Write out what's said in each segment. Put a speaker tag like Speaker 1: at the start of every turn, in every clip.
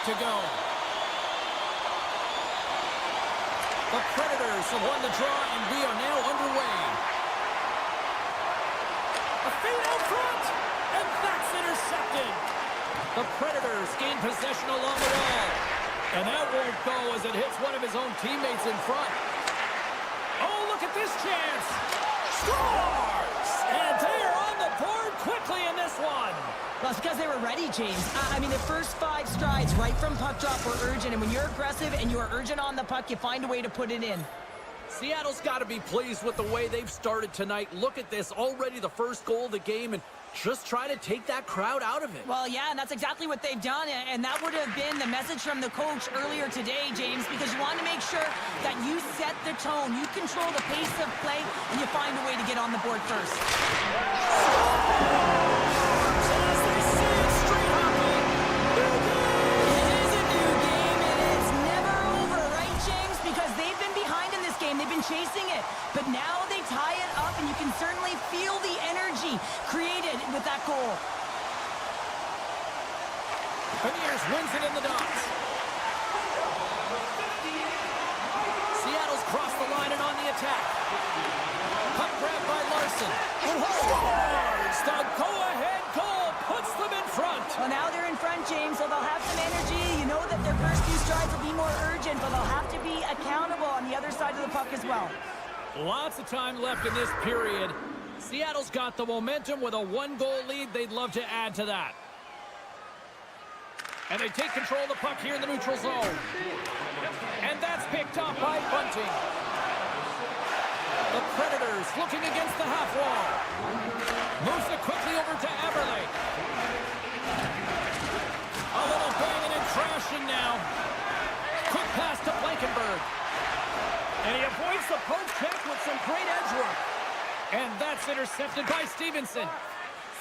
Speaker 1: to go. The Predators have won the draw, and we are now underway. A feed out front, and that's intercepted. The Predators gain possession along the wall. And that won't go as it hits one of his own teammates in front. Oh, look at this chance. Scores! And they are on the board quickly in this one.
Speaker 2: Well, it's because they were ready, James. I mean, the first 5 strides right from puck drop were urgent. And when you're aggressive and you are urgent on the puck, you find a way to put it in.
Speaker 1: Seattle's got to be pleased with the way they've started tonight. Look at this, already the first goal of the game, and just try to take that crowd out of it.
Speaker 2: Well, yeah, and that's exactly what they've done, and that would have been the message from the coach earlier today, James, because you want to make sure that you set the tone, you control the pace of play, and you find a way to get on the board first. They've been chasing it, but now they tie it up, and you can certainly feel the energy created with that goal.
Speaker 1: Beniers wins it in the dots. Seattle's crossed the line and on the attack. Puck grabbed by Larson. Scores! The go-ahead goal puts them in front.
Speaker 2: Well, now they're in front, James, so they'll have some energy. You know that their first few strides will be more urgent, but they'll have to be accountable on the other side of the puck as well.
Speaker 1: Lots of time left in this period. Seattle's got the momentum with a 1-goal lead. They'd love to add to that. And they take control of the puck here in the neutral zone. And that's picked up by Bunting. The Predators looking against the half wall. Moves it quickly over to Eberle. A little banging and crashing now. Quick pass to Blankenberg. And he avoids the poke check with some great edge work. And that's intercepted by Stevenson.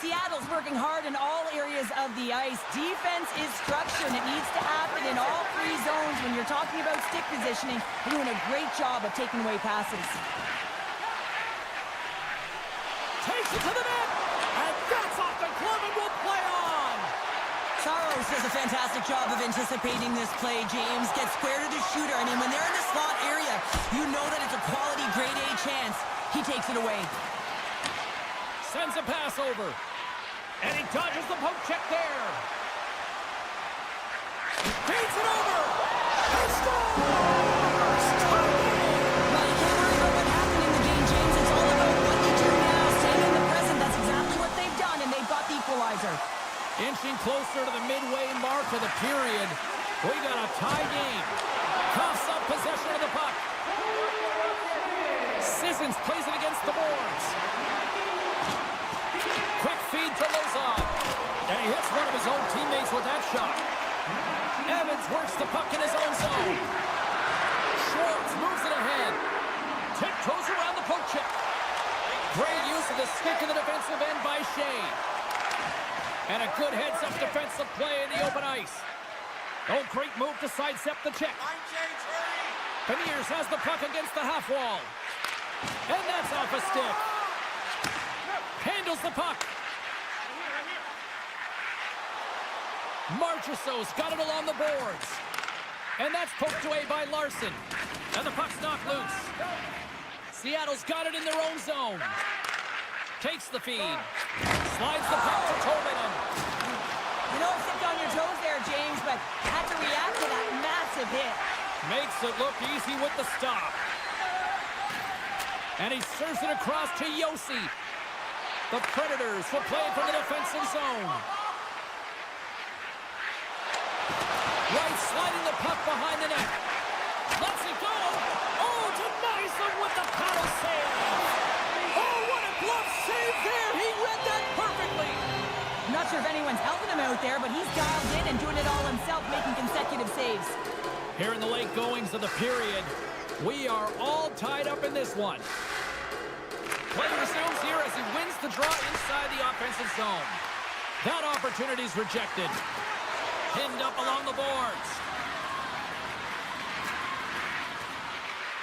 Speaker 2: Seattle's working hard in all areas of the ice. Defense is structure, and it needs to happen in all 3 zones. When you're talking about stick positioning, they're doing a great job of taking away passes.
Speaker 1: Takes it to the net, and that's off the glove and will play on.
Speaker 2: Saros does a fantastic job of anticipating this play, James. Gets square to the shooter. I mean, when they're in the slot area, you know that it's a quality grade A chance. He takes it away.
Speaker 1: Sends a pass over. And he dodges the poke check there. Feeds it over. He scores!
Speaker 2: Well, you can't worry about what happened in the game, James. It's all about what you do now. Staying in the present. That's exactly what they've done, and they've got the equalizer.
Speaker 1: Inching closer to the midway mark of the period. We got a tie game. Coughs up possession of the puck. Sissons plays it against the boards. Quick feed to Lozon. And he hits one of his own teammates with that shot. Evans works the puck in his own zone. Schwartz moves it ahead. Tiptoes around the poke check. Great use of the stick in the defensive end by Shin. And a good heads-up defensive play in the open ice. Oh, great move to sidestep the check. Beniers has the puck against the half wall. And that's off a stick. Handles the puck. Marchessault's got it along the boards. And that's poked away by Larson. And the puck's knocked loose. Seattle's got it in their own zone. Takes the feed. Slides the puck to Tolvanen.
Speaker 2: You know, stepped on your toes there, James, but had to react to that massive hit.
Speaker 1: Makes it look easy with the stop. And he serves it across to Yossi. The Predators will play from the defensive zone. White sliding the puck behind the net. Lets it go. Oh, denies him with the paddle save. Oh, what a glove save there. He read that perfectly.
Speaker 2: I'm not sure if anyone's helping him out there, but he's dialed in and doing it all himself, making consecutive saves.
Speaker 1: Here in the late goings of the period, we are all tied up in this one. Play resumes here as he wins the draw inside the offensive zone. That opportunity's rejected. Pinned up along the boards.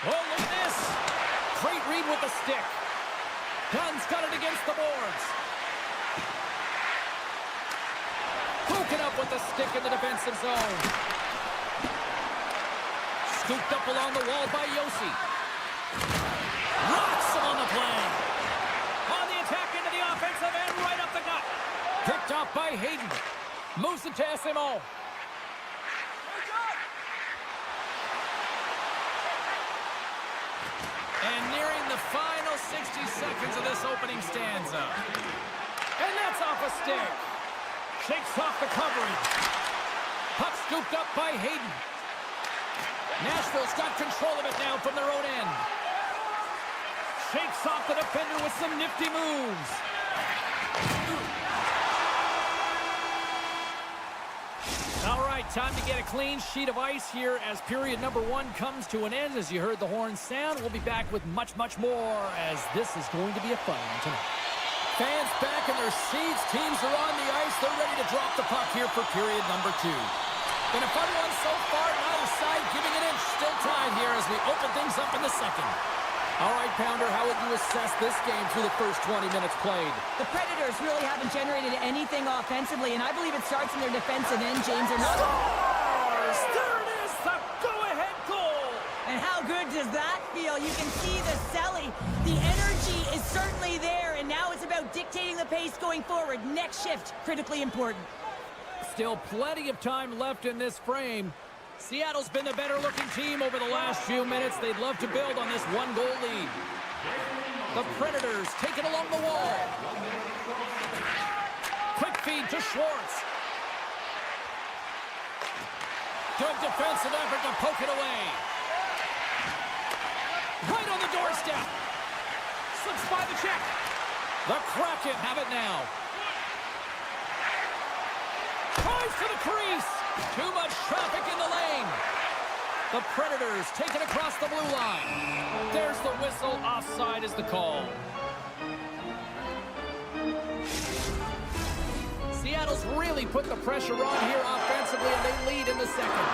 Speaker 1: Oh, look at this. Great read with the stick. Dunn's got it against the boards. Broken Broken up with the stick in the defensive zone. Scooped up along the wall by Yossi. Rocks him on the play. On the attack into the offensive end, right up the gut. Picked off by Hayden. Moves it to SMO. And nearing the final 60 seconds of this opening stanza. And that's off a stick. Shakes off the coverage. Puck scooped up by Hayden. Nashville's got control of it now from their own end. Shakes off the defender with some nifty moves. All right, time to get a clean sheet of ice here as period number 1 comes to an end. As you heard the horn sound, we'll be back with much, much more as this is going to be a fun one tonight. Fans back in their seats. Teams are on the ice. They're ready to drop the puck here for period number 2. Been a fun one so far. Neither side giving an inch. Still tied here as we open things up in the second. All right, Pounder, how would you assess this game through the first 20 minutes played?
Speaker 2: The Predators really haven't generated anything offensively, and I believe it starts in their defensive end, James. They're not...
Speaker 1: Scores! There it is, the go-ahead goal!
Speaker 2: And how good does that feel? You can see the selling. The energy is certainly there, and now it's about dictating the pace going forward. Next shift, critically important.
Speaker 1: Still plenty of time left in this frame. Seattle's been the better-looking team over the last few minutes. They'd love to build on this one-goal lead. The Predators take it along the wall. Quick feed to Schwartz. Good defensive effort to poke it away. Right on the doorstep. Slips by the check. The Kraken have it now. Tries to the crease. Too much traffic in the lane. The Predators take it across the blue line. There's the whistle. Offside is the call. Seattle's really put the pressure on here offensively, and they lead in the second.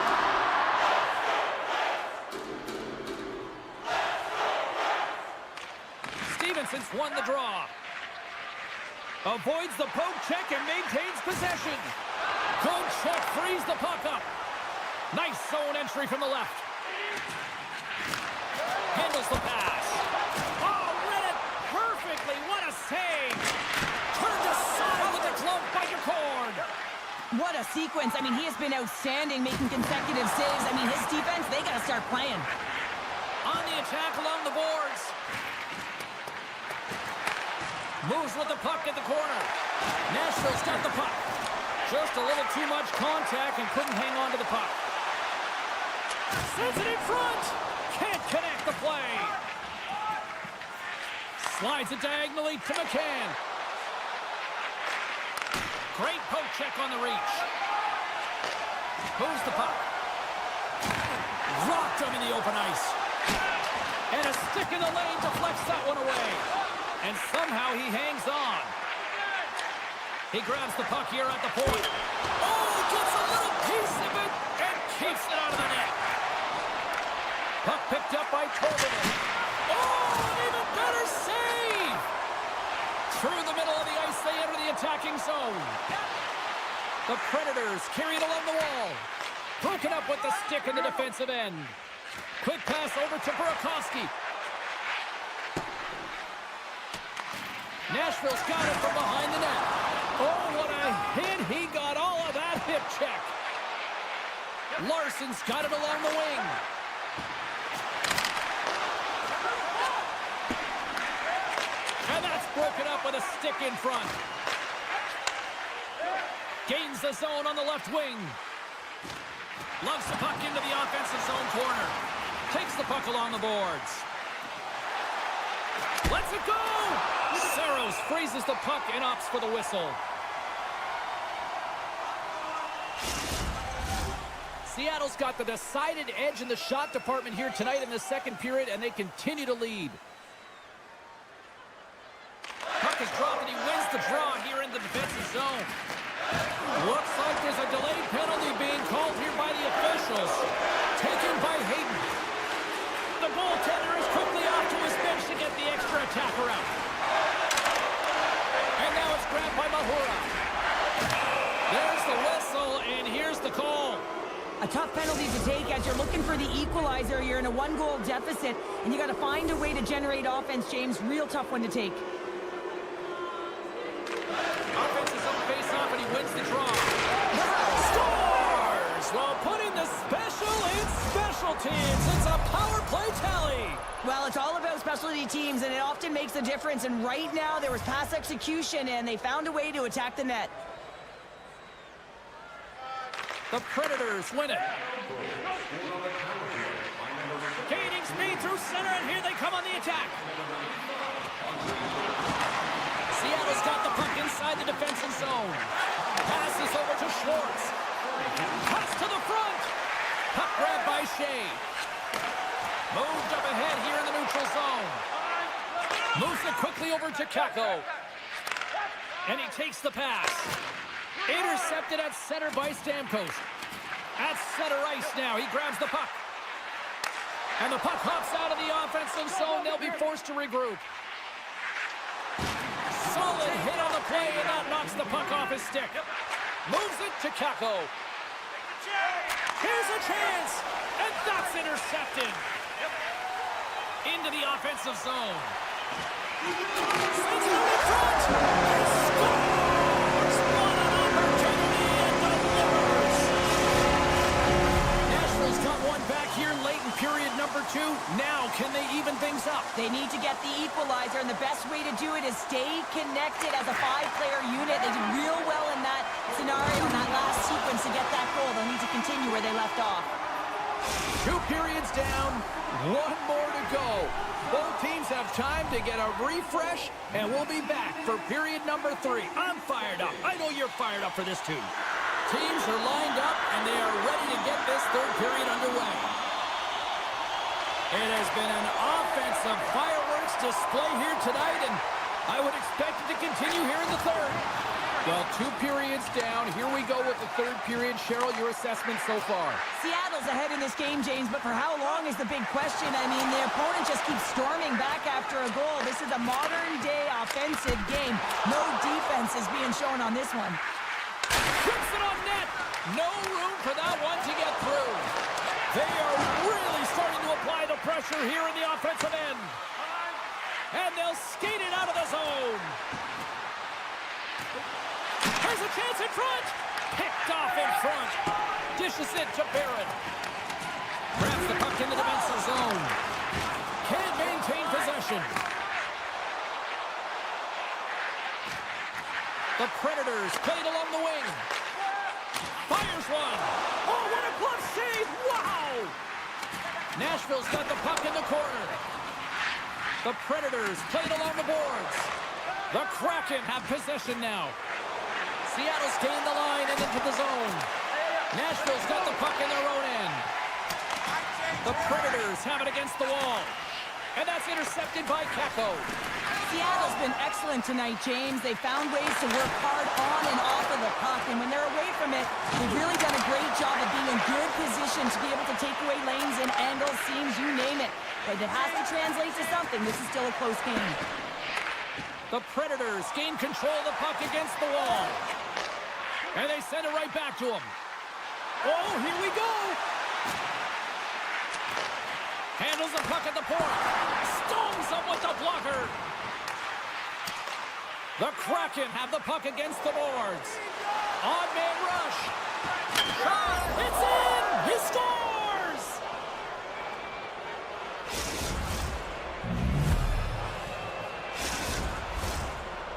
Speaker 1: Stevenson's won the draw. Avoids the poke check and maintains possession. Good check, frees the puck up. Nice zone entry from the left. Handles the pass. Oh, read it perfectly. What a save. Turned aside with the glove by Cord.
Speaker 2: What a sequence. I mean, he has been outstanding, making consecutive saves. I mean, his defense, they got to start playing.
Speaker 1: On the attack along the boards. Moves with the puck at the corner. Nashville's got the puck. Just a little too much contact and couldn't hang on to the puck. Sends it in front. Can't connect the play. Slides it diagonally to McCann. Great poke check on the reach. Moves the puck. Rocked him in the open ice. And a stick in the lane deflects that one away. And somehow he hangs on. He grabs the puck here at the point. Oh, gets a little piece of it and keeps it out of the net. Puck picked up by Tolbert. Oh, an even better save! Through the middle of the ice, they enter the attacking zone. The Predators carry it along the wall. Broken up with the stick in the defensive end. Quick pass over to Burakovsky. Nashville's got it from behind the net. Oh, what a hit. He got all of that hip check. Larson's got it along the wing. And that's broken up with a stick in front. Gains the zone on the left wing. Loves the puck into the offensive zone corner. Takes the puck along the boards. Lets it go! Saros freezes the puck and opts for the whistle. Seattle's got the decided edge in the shot department here tonight in the second period, and they continue to lead. Puck is dropped, and he wins the draw here in the defensive zone. Looks like there's a delayed penalty being called here by the officials. Taken by Hayden. The goaltender is quickly off to his bench to get the extra attacker out. And now it's grabbed by Mahura. There's the whistle.
Speaker 2: tough penalty to take as you're looking for the equalizer. You're in a one-goal deficit, and you got to find a way to generate offense, James. Real tough one to take.
Speaker 1: Offense is on face-off, and he wins the draw. Scores! Well, putting the special in special teams. It's a power play tally.
Speaker 2: Well, it's all about specialty teams, and it often makes a difference. And right now, there was pass execution, and they found a way to attack the net.
Speaker 1: The Predators win it. Gaining speed through center, and here they come on the attack. Seattle's got the puck inside the defensive zone. Passes over to Schwartz. Cuts to the front. Puck grabbed by Shea. Moved up ahead here in the neutral zone. Moves it quickly over to Kako. And he takes the pass. Intercepted at center by Stamkos. At center ice now. He grabs the puck. And the puck hops out of the offensive zone. They'll be forced to regroup. Solid hit on the play, and that knocks the puck off his stick. Moves it to Kako. Here's a chance. And that's intercepted. Into the offensive zone. Sends it in front. He scores! What an opportunity and delivers. Nashville's got one back here late in period number 2. Now, can they even things up?
Speaker 2: They need to get the equalizer, and the best way to do it is stay connected as a 5-player unit. They did real well in that scenario, in that last sequence to get that goal. They'll need to continue where they left off.
Speaker 1: 2 periods down, 1 more to go. Both teams have time to get a refresh, and we'll be back for period number 3. I'm fired up. I know you're fired up for this too. Teams are lined up, and they are ready to get this 3rd period underway. It has been an offensive fireworks display here tonight, and I would expect it to continue here in the 3rd. Well, 2 periods down. Here we go with the 3rd period. Cheryl, your assessment so far?
Speaker 2: Seattle's ahead in this game, James, but for how long is the big question? I mean, the opponent just keeps storming back after a goal. This is a modern-day offensive game. No defense is being shown on this one.
Speaker 1: Puts it on net. No room for that one to get through. They are really starting to apply the pressure here in the offensive end. And they'll skate it out of the zone. There's a chance in front. Picked off in front. Dishes it to Barrett. Grabs the puck in the defensive zone. Can't maintain possession. The Predators played along the wing. Fires one. Oh, what a glove save. Wow. Nashville's got the puck in the corner. The Predators played along the boards. The Kraken have possession now. Seattle's gained the line and into the zone. Nashville's got the puck in their own end. The Predators have it against the wall. And that's intercepted by Kako.
Speaker 2: Seattle's been excellent tonight, James. They found ways to work hard on and off of the puck. And when they're away from it, they've really done a great job of being in good position to be able to take away lanes and angles, seams, you name it. But it has to translate to something. This is still a close game.
Speaker 1: The Predators gain control of the puck against the wall. And they send it right back to him. Oh, here we go. Handles the puck at the point. Stones him with the blocker. The Kraken have the puck against the boards. On-man rush. Shot. It's in. He scores.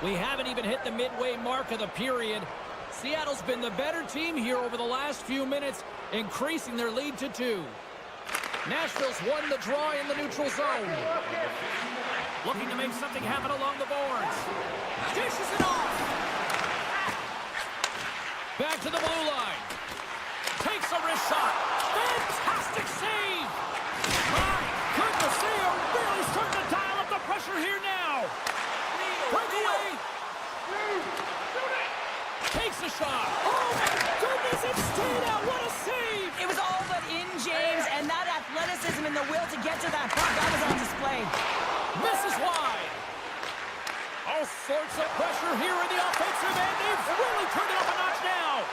Speaker 1: We haven't even hit the midway mark of the period. Seattle's been the better team here over the last few minutes, increasing their lead to 2. Nashville's won the draw in the neutral zone. Looking to make something happen along the boards. Dishes it off. Back to the blue line. Takes a wrist shot. Fantastic save. My goodness, they are really starting to dial up the pressure here now. Breakaway. Takes a shot. Oh, my goodness, it stayed out. What a save.
Speaker 2: It was all but in, James, and that athleticism and the will to get to that puck, that was on display.
Speaker 1: Misses wide. All sorts of pressure here in the offensive end. They've really turned it up a notch now.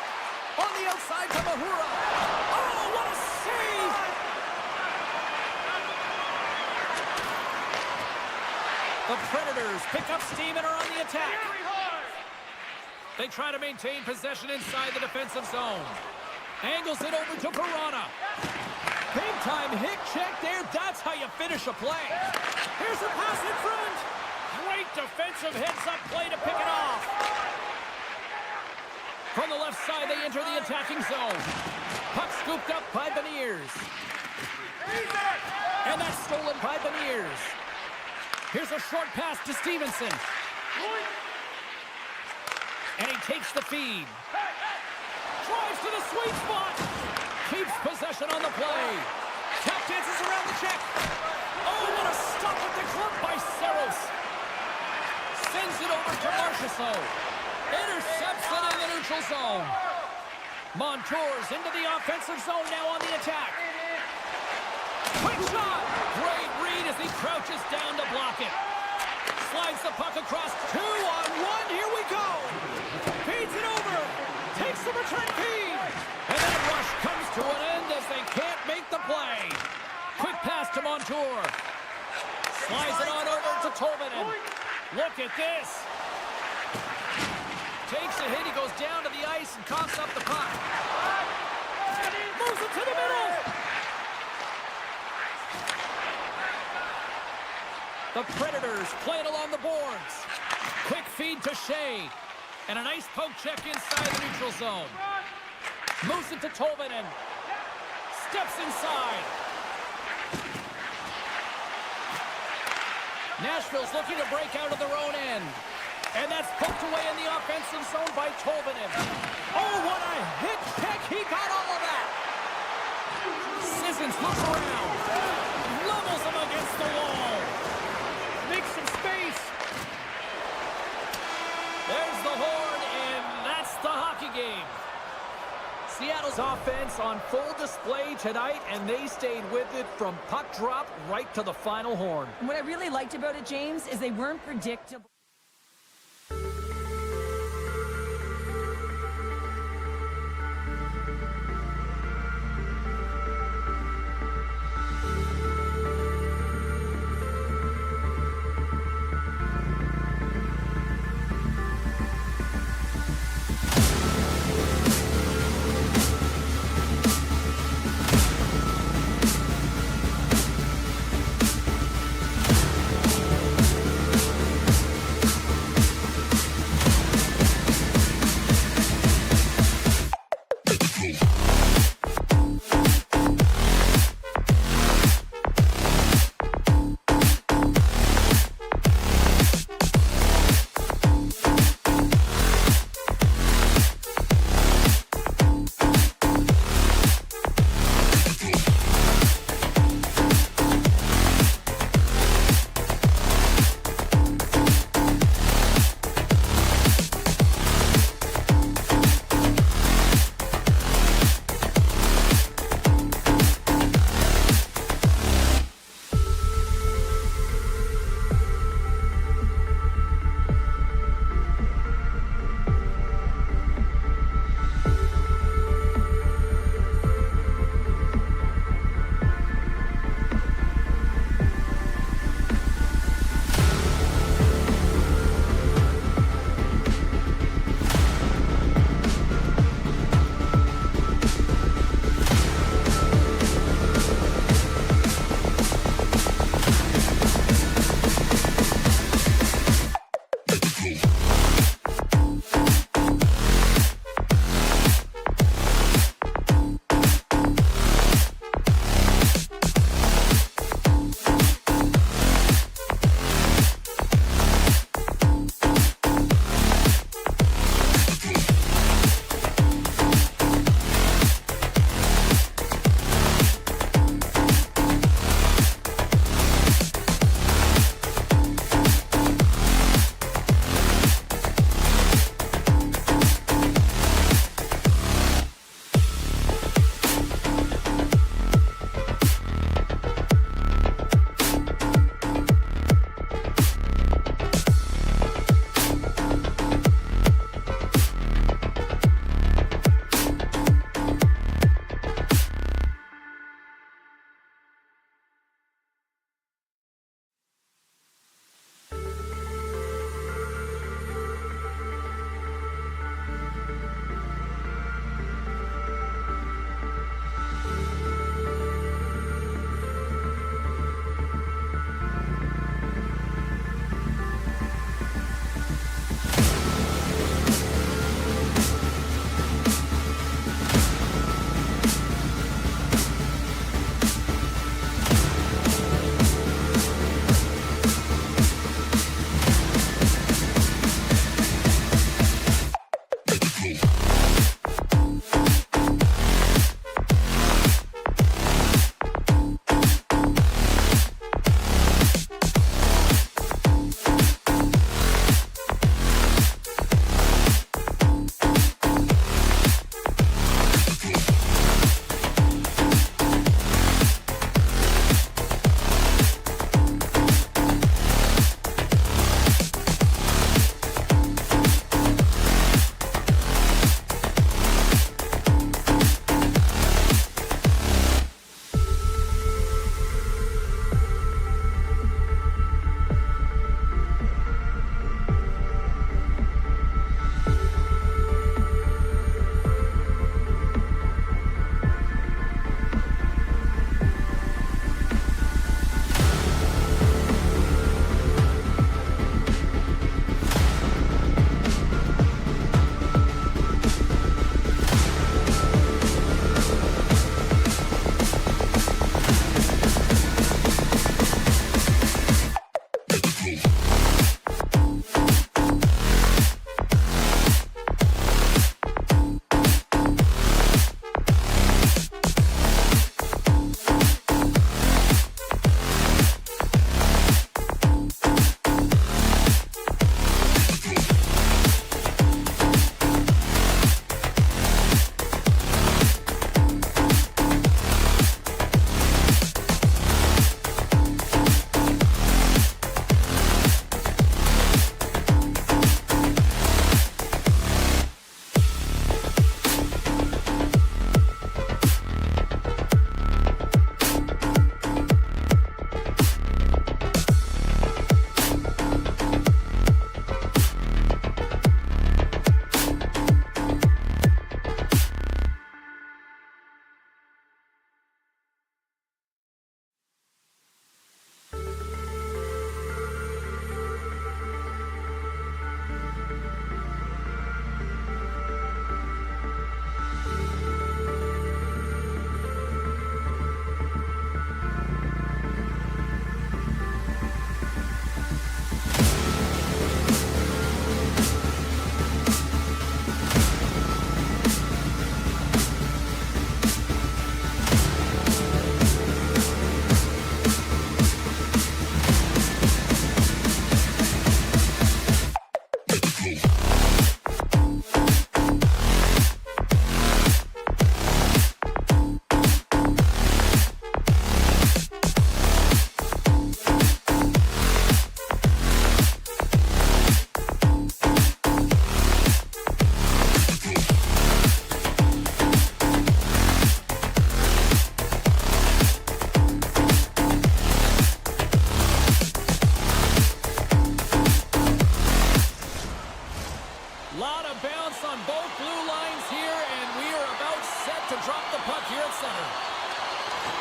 Speaker 1: On the outside to Mahura. Oh, what a save! The Predators pick up steam and are on the attack. They try to maintain possession inside the defensive zone. Angles it over to Verona. Big-time hit check there. That's how you finish a play. Here's a pass in front. Great defensive heads-up play to pick it off. From the left side, they enter the attacking zone. Puck scooped up by Beniers. And that's stolen by Beniers. Here's a short pass to Stevenson. And he takes the feed. Drives to the sweet spot. Keeps possession on the play. Tap dances around the check. Oh, what a stop with the glove by Saros. Sends it over to Marchessault. Intercepts it in the neutral zone. Montour's into the offensive zone now on the attack. Quick shot. Great read as he crouches down to block it. Slides the puck across 2-on-1. Here we go. Feeds it over. Takes the return feed. And that rush comes to an end as they can't make the play. Quick pass to Montour. Slides it on over to Tolvanen. Look at this. Takes a hit. He goes down to the ice and coughs up the puck. Moves it to the middle. The Predators play it along the boards. Quick feed to Shea. And a nice poke check inside the neutral zone. Moves it to Tolvanen. Steps inside. Nashville's looking to break out of their own end. And that's poked away in the offensive zone by Tolvanen. Oh, what a hit check. He got all of that. Sissons looks around. Levels him against the wall. Makes some space. There's the horn, and that's the hockey game. Seattle's offense on full display tonight, and they stayed with it from puck drop right to the final horn.
Speaker 2: And what I really liked about it, James, is they weren't predictable.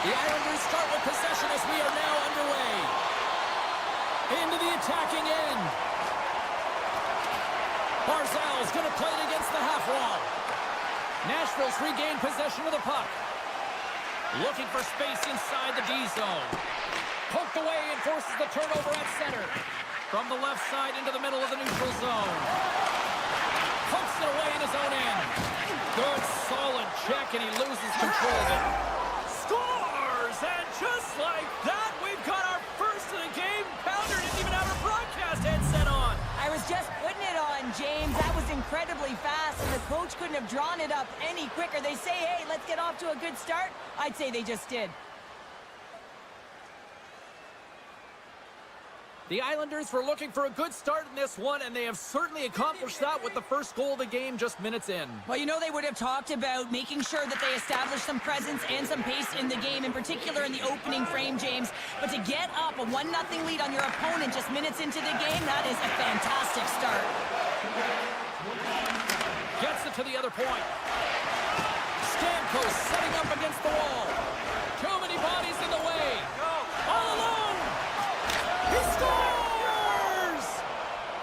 Speaker 1: The Islanders start with possession as we are now underway. Into the attacking end. Barzal's going to play it against the half wall. Nashville's regained possession of the puck. Looking for space inside the D zone. Poked away and forces the turnover at center. From the left side into the middle of the neutral zone. Pokes it away in his own end. Good, solid check, and he loses control of it. Scores! And just like that, we've got our first of the game. Pounder didn't even have a broadcast headset on.
Speaker 2: I was just putting it on, James. That was incredibly fast, and the coach couldn't have drawn it up any quicker. They say, hey, let's get off to a good start. I'd say they just did.
Speaker 1: The Islanders were looking for a good start in this one, and they have certainly accomplished that with the first goal of the game just minutes in.
Speaker 2: Well, you know, they would have talked about making sure that they establish some presence and some pace in the game, in particular in the opening frame, James. But to get up a 1-0 lead on your opponent just minutes into the game, that is a fantastic start.
Speaker 1: Gets it to the other point. Stamkos setting up against the wall. Too many bodies in the way. All alone. He scores!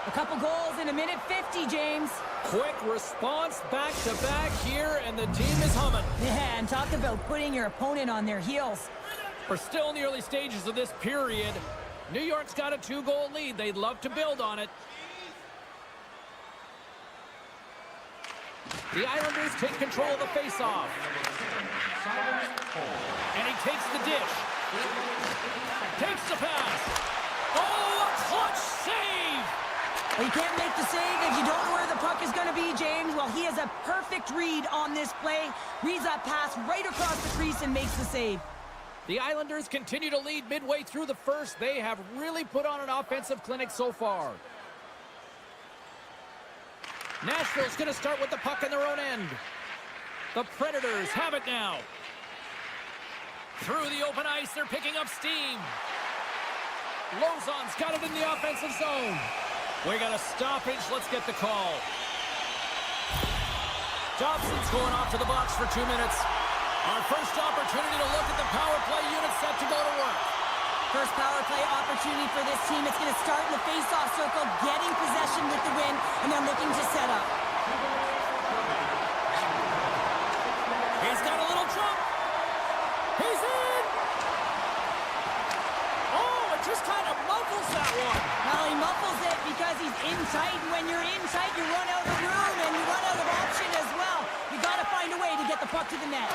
Speaker 2: A couple goals in a minute 50, James.
Speaker 1: Quick response back-to-back here, and the team is humming.
Speaker 2: Yeah, and talk about putting your opponent on their heels.
Speaker 1: We're still in the early stages of this period. New York's got a 2-goal lead. They'd love to build on it. The Islanders take control of the faceoff. And he takes the dish. Takes the pass. Oh, a clutch save!
Speaker 2: Well, you can't make the save if you don't know where the puck is going to be, James. Well, he has a perfect read on this play. Reads that pass right across the crease and makes the save.
Speaker 1: The Islanders continue to lead midway through the first. They have really put on an offensive clinic so far. Nashville's going to start with the puck in their own end. The Predators have it now. Through the open ice, they're picking up steam. Lozon's got it in the offensive zone. We got a stoppage. Let's get the call. Dobson's going off to the box for 2 minutes. Our first opportunity to look at the power play unit set to go to work.
Speaker 2: First power play opportunity for this team. It's going to start in the face-off circle, getting possession with the win, and then looking to set up.
Speaker 1: He's got a little jump. He's in. Oh, it just kind of muffles that one.
Speaker 2: Well, he muffles it because he's in tight, and when you're in tight, you run out of room, and you run out of option as well. You got to find a way to get the puck to the net.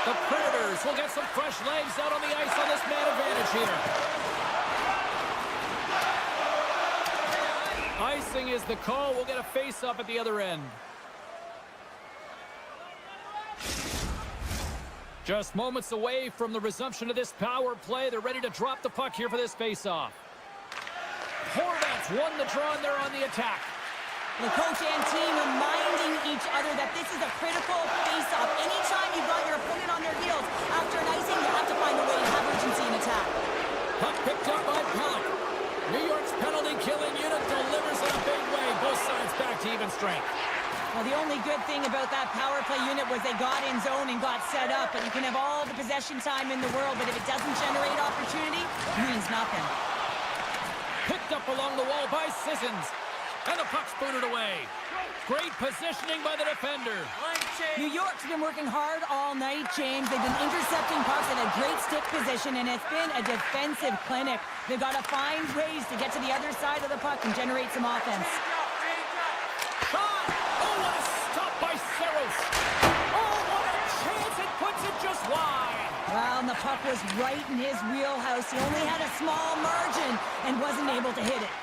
Speaker 1: The Predators will get some fresh legs out on the ice on this man advantage here. Icing is the call. We'll get a face-up at the other end. Just moments away from the resumption of this power play. They're ready to drop the puck here for this face-off. Hornets won the draw, and they're on the attack.
Speaker 2: The coach and team reminding each other that this is a critical face-off. Anytime you've got your opponent on their heels after an icing, you have to find a way to have urgency in attack.
Speaker 1: Puck picked up by Pellick. New York's penalty-killing unit delivers in a big way. Both sides back to even strength.
Speaker 2: Well, the only good thing about that power play unit was they got in zone and got set up. But you can have all the possession time in the world, but if it doesn't generate opportunity, it means nothing.
Speaker 1: Picked up along the wall by Sissons. And the puck's booted away. Great positioning by the defender.
Speaker 2: New York's been working hard all night, James. They've been intercepting pucks at a great stick position, and it's been a defensive clinic. They've got to find ways to get to the other side of the puck and generate some offense.
Speaker 1: Shot! Oh, what a stop by Saros! Oh, what a chance! It puts it just wide.
Speaker 2: Well, and the puck was right in his wheelhouse. He only had a small margin and wasn't able to hit it.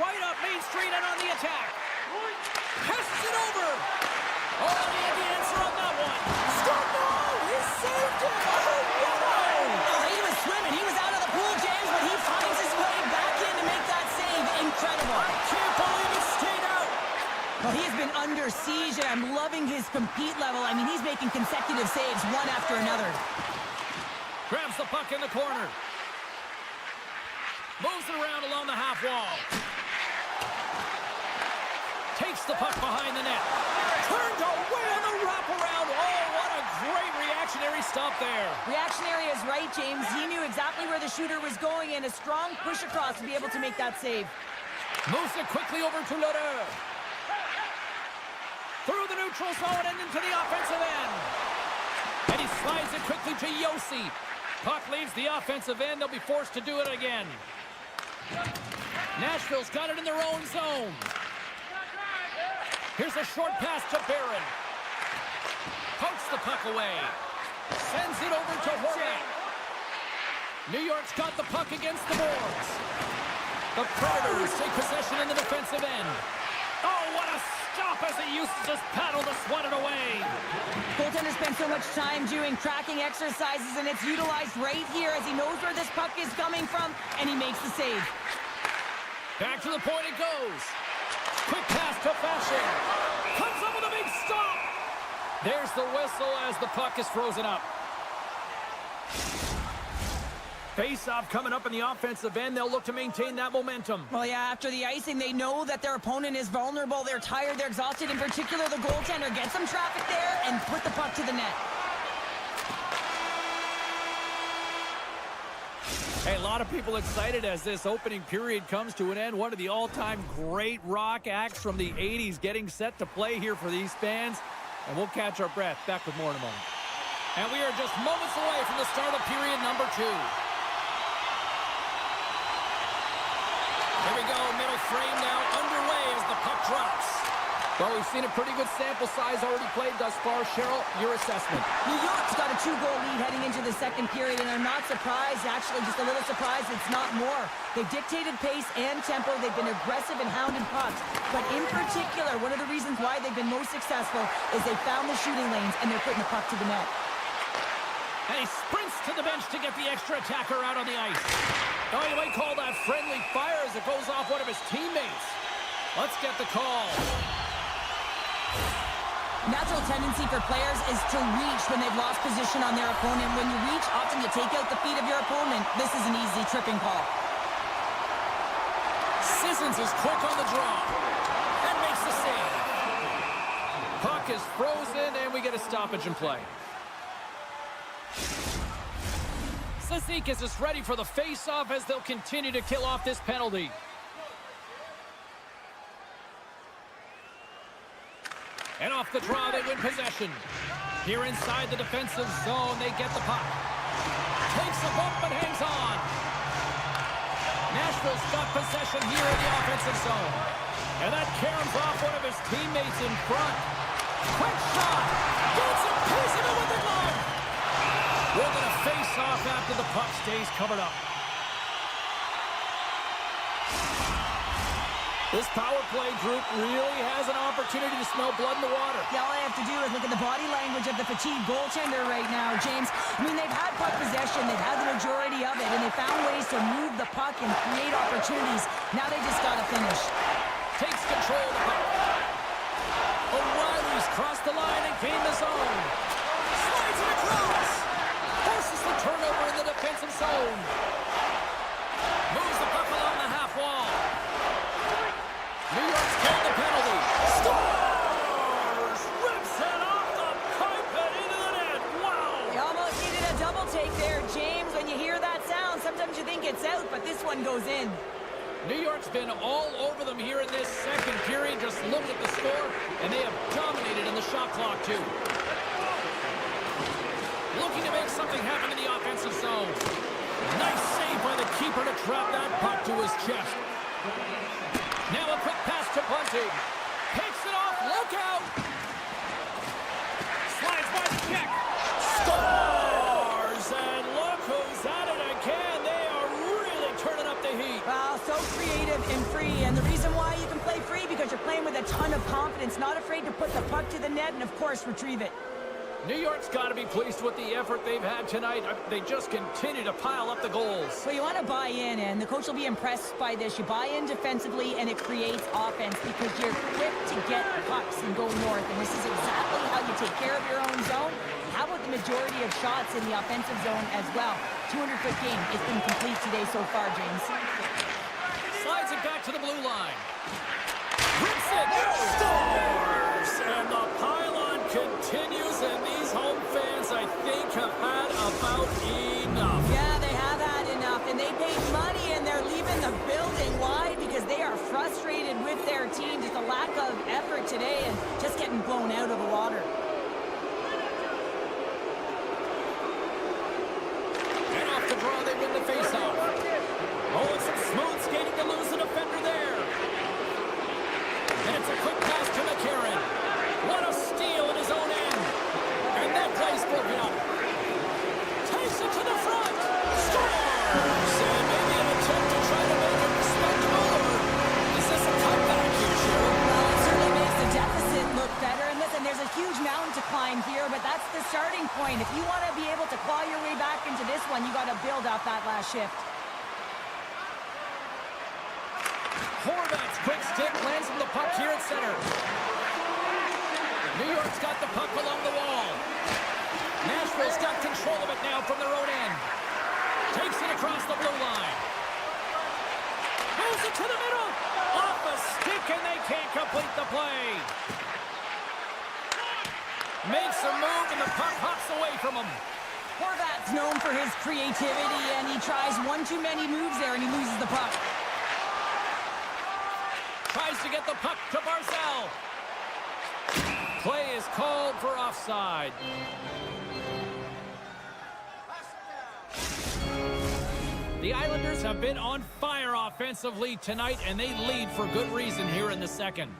Speaker 1: Right up Main Street and on the attack. Pests it over. Oh, he had the answer on that one. Scott, no! He saved it! Oh, wow!
Speaker 2: Oh, he was swimming. He was out of the pool, James, but he finds his way back in to make that save. Incredible.
Speaker 1: I can't believe it stayed out.
Speaker 2: Well, he has been under siege, and I'm loving his compete level. I mean, he's making consecutive saves, one after another.
Speaker 1: Grabs the puck in the corner. Moves it around along the half wall. Takes the puck behind the net. Turned away on the wraparound stop there.
Speaker 2: Reactionary is right, James. He knew exactly where the shooter was going, and a strong push across to be able to make that save.
Speaker 1: Moves it quickly over to Lodeur. Through the neutral zone and into the offensive end. And he slides it quickly to Yossi. Puck leaves the offensive end. They'll be forced to do it again. Nashville's got it in their own zone. Here's a short pass to Barron. Pokes the puck away. Sends it over to Horvat. New York's got the puck against the boards. The Predators take possession in the defensive end. Oh, what a stop as he used to just paddle to swat it away.
Speaker 2: Goaltender spent so much time doing tracking exercises, and it's utilized right here as he knows where this puck is coming from, and he makes the save.
Speaker 1: Back to the point it goes. Quick pass to Fashion. Comes up with a big stop. There's the whistle as the puck is frozen up. Face-off coming up in the offensive end. They'll look to maintain that momentum.
Speaker 2: Well, yeah, after the icing, they know that their opponent is vulnerable. They're tired. They're exhausted. In particular, the goaltender gets some traffic there and put the puck to the net.
Speaker 1: Hey, a lot of people excited as this opening period comes to an end. One of the all-time great rock acts from the 80s getting set to play here for these fans. And we'll catch our breath. Back with more in a moment. And we are just moments away from the start of period number 2. Here we go, middle frame now underway as the puck drops. Well, we've seen a pretty good sample size already played thus far. Cheryl, your assessment.
Speaker 2: New York's got a 2-goal lead heading into the second period, and I'm not surprised, actually just a little surprised it's not more. They've dictated pace and tempo. They've been aggressive and hounded pucks. But in particular, one of the reasons why they've been most successful is they found the shooting lanes, and they're putting the puck to the net.
Speaker 1: And he sprints to the bench to get the extra attacker out on the ice. Oh, you might call that friendly fire as it goes off one of his teammates. Let's get the call.
Speaker 2: Natural tendency for players is to reach when they've lost position on their opponent. When you reach, often you take out the feet of your opponent. This is an easy tripping call.
Speaker 1: Sissons is quick on the draw and makes the save. Puck is frozen, and we get a stoppage in play. Sissons is ready for the face-off as they'll continue to kill off this penalty. And off the draw, they win possession. Here inside the defensive zone, they get the puck. Takes a bump and hangs on. Nashville's got possession here in the offensive zone. And that caroms off one of his teammates in front. Quick shot. Gets a piece of it with the glove. We're going to face off after the puck stays covered up. This power play group really has an opportunity to smell blood in the water.
Speaker 2: Yeah, all I have to do is look at the body language of the fatigued goaltender right now, James. I mean, they've had puck possession. They've had the majority of it, and they found ways to move the puck and create opportunities. Now they just got to finish.
Speaker 1: Takes control of the puck. O'Reilly's crossed the line and gained the zone. Slides it across. Forces the turnover in the defensive zone. Moves the puck along the half wall. New York's carried the penalty. Scores! Rips it off the pipe and into the net. Wow!
Speaker 2: You almost needed a double take there, James. When you hear that sound, sometimes you think it's out, but this one goes in.
Speaker 1: New York's been all over them here in this second period. Just look at the score, and they have dominated in the shot clock, too. Looking to make something happen in the offensive zone. Nice save by the keeper to trap that puck to his chest. Now a quick pass to Bunting. Picks it off. Look out. Slides by the kick. Scores! And look who's at it again. They are really turning up the heat.
Speaker 2: Wow, so creative and free. And the reason why you can play free, because you're playing with a ton of confidence, not afraid to put the puck to the net and, of course, retrieve it.
Speaker 1: New York's got to be pleased with the effort they've had tonight. They just continue to pile up the goals.
Speaker 2: Well, you want to buy in, and the coach will be impressed by this. You buy in defensively, and it creates offense because you're quick to get pucks and go north. And this is exactly how you take care of your own zone. How about the majority of shots in the offensive zone as well? 200-foot game. It's been complete today so far, James.
Speaker 1: Slides it back to the blue line. Rips it. Scores! And the pylon continues continues, and these home fans, I think, have had about enough.
Speaker 2: Yeah, they have had enough, and they paid money, and they're leaving the building. Why? Because they are frustrated with their team. Just a lack of effort today and just getting blown out of the water.
Speaker 1: And off the draw, they win the faceoff. Oh, it's some smooth skating to lose the defender there. And it's a quick pass to McCarron. What a steal in his own end. And that play's broken up. Takes it to the front. Scores! And maybe an attempt to try to make it respectable, or is this a comeback here, Cheryl?
Speaker 2: Well, it certainly makes the deficit look better. And listen, there's a huge mountain to climb here, but that's the starting point. If you want to be able to claw your way back into this one, you got to build up that last shift.
Speaker 1: Horvat's quick stick lands from the puck here at center. New York's got the puck along the wall. Nashville's got control of it now from their own end. Takes it across the blue line. Moves it to the middle. Off a stick, and they can't complete the play. Makes a move, and the puck hops away from him.
Speaker 2: Horvat's known for his creativity, and he tries one too many moves there, and he loses the puck.
Speaker 1: Tries to get the puck to Barzal. Play is called for offside. The Islanders have been on fire offensively tonight, and they lead for good reason here in the second.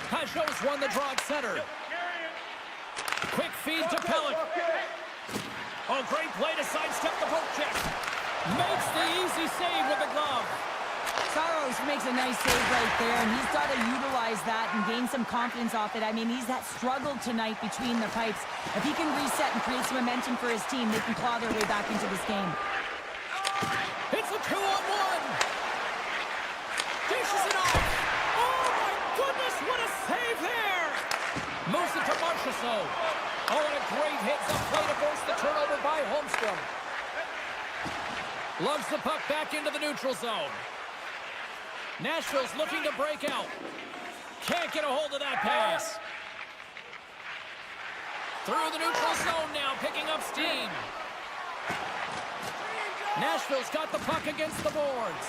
Speaker 1: Pajot's won the draw at center. Quick feed to Pellick. Oh, great play to sidestep the poke check. Makes the easy save with the glove.
Speaker 2: Saros makes a nice save right there, and he's got to utilize that and gain some confidence off it. I mean, he's that struggled tonight between the pipes. If he can reset and create some momentum for his team, they can claw their way back into this game.
Speaker 1: It's a 2-on-1. Dishes it off. Oh, my goodness, what a save there. Moves it to Marchessault. Oh, and a great hits-up play to force the turnover by Holmstrom. Lugs the puck back into the neutral zone. Nashville's looking to break out. Can't get a hold of that pass. Through the neutral zone now, picking up steam. Nashville's got the puck against the boards.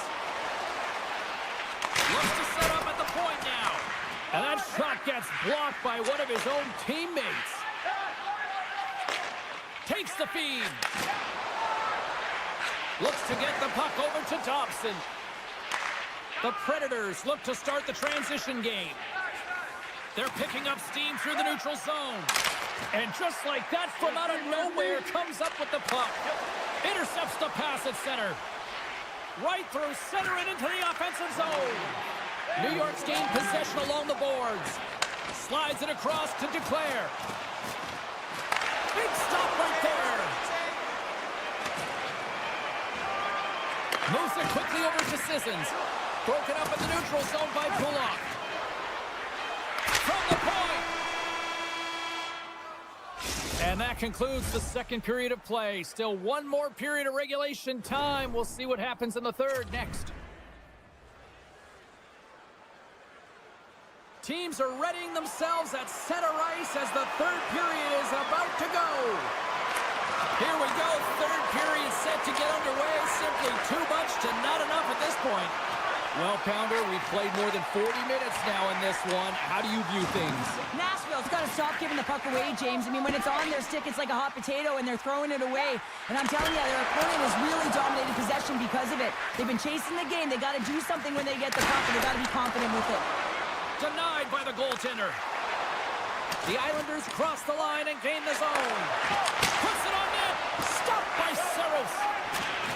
Speaker 1: Looks to set up at the point now. And that shot gets blocked by one of his own teammates. Takes the feed. Looks to get the puck over to Dobson. The Predators look to start the transition game. They're picking up steam through the neutral zone. And just like that, from out of nowhere, comes up with the puck. Intercepts the pass at center. Right through center and into the offensive zone. New York's gained possession along the boards. Slides it across to Duclair. Big stop right there. Moves it quickly over to Sissons. Broken up in the neutral zone by Pulock. From the point. And that concludes the second period of play. Still one more period of regulation time. We'll see what happens in the third next. Teams are readying themselves at center ice as the third period is about to go. Here we go, third period set to get underway. Simply too much to not enough at this point. Well, Pounder, we've played more than 40 minutes now in this one. How do you view things?
Speaker 2: Nashville's got to stop giving the puck away, James. I mean, when it's on their stick, it's like a hot potato, and they're throwing it away. And I'm telling you, their opponent has really dominated possession because of it. They've been chasing the game. They got to do something when they get the puck, and they got to be confident with it.
Speaker 1: Denied by the goaltender. The Islanders cross the line and gain the zone. Puts it on net. Stopped by Saros.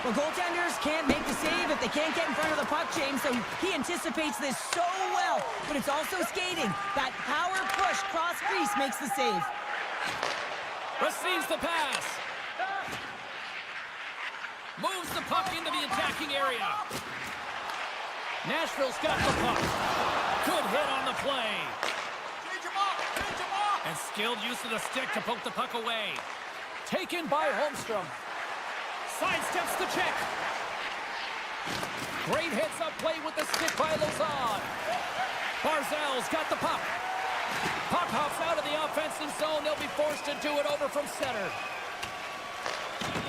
Speaker 2: Well, goaltenders can't make the save if they can't get in front of the puck, James, so he anticipates this so well. But it's also skating. That power push cross crease makes the save.
Speaker 1: Receives the pass. Moves the puck into the attacking area. Nashville's got the puck. Good hit on the play. And skilled use of the stick to poke the puck away. Taken by Holmstrom. Sidesteps the check. Great hits up play with the stick by Lazard. Barzal's got the puck. Puck hops out of the offensive zone. They'll be forced to do it over from center.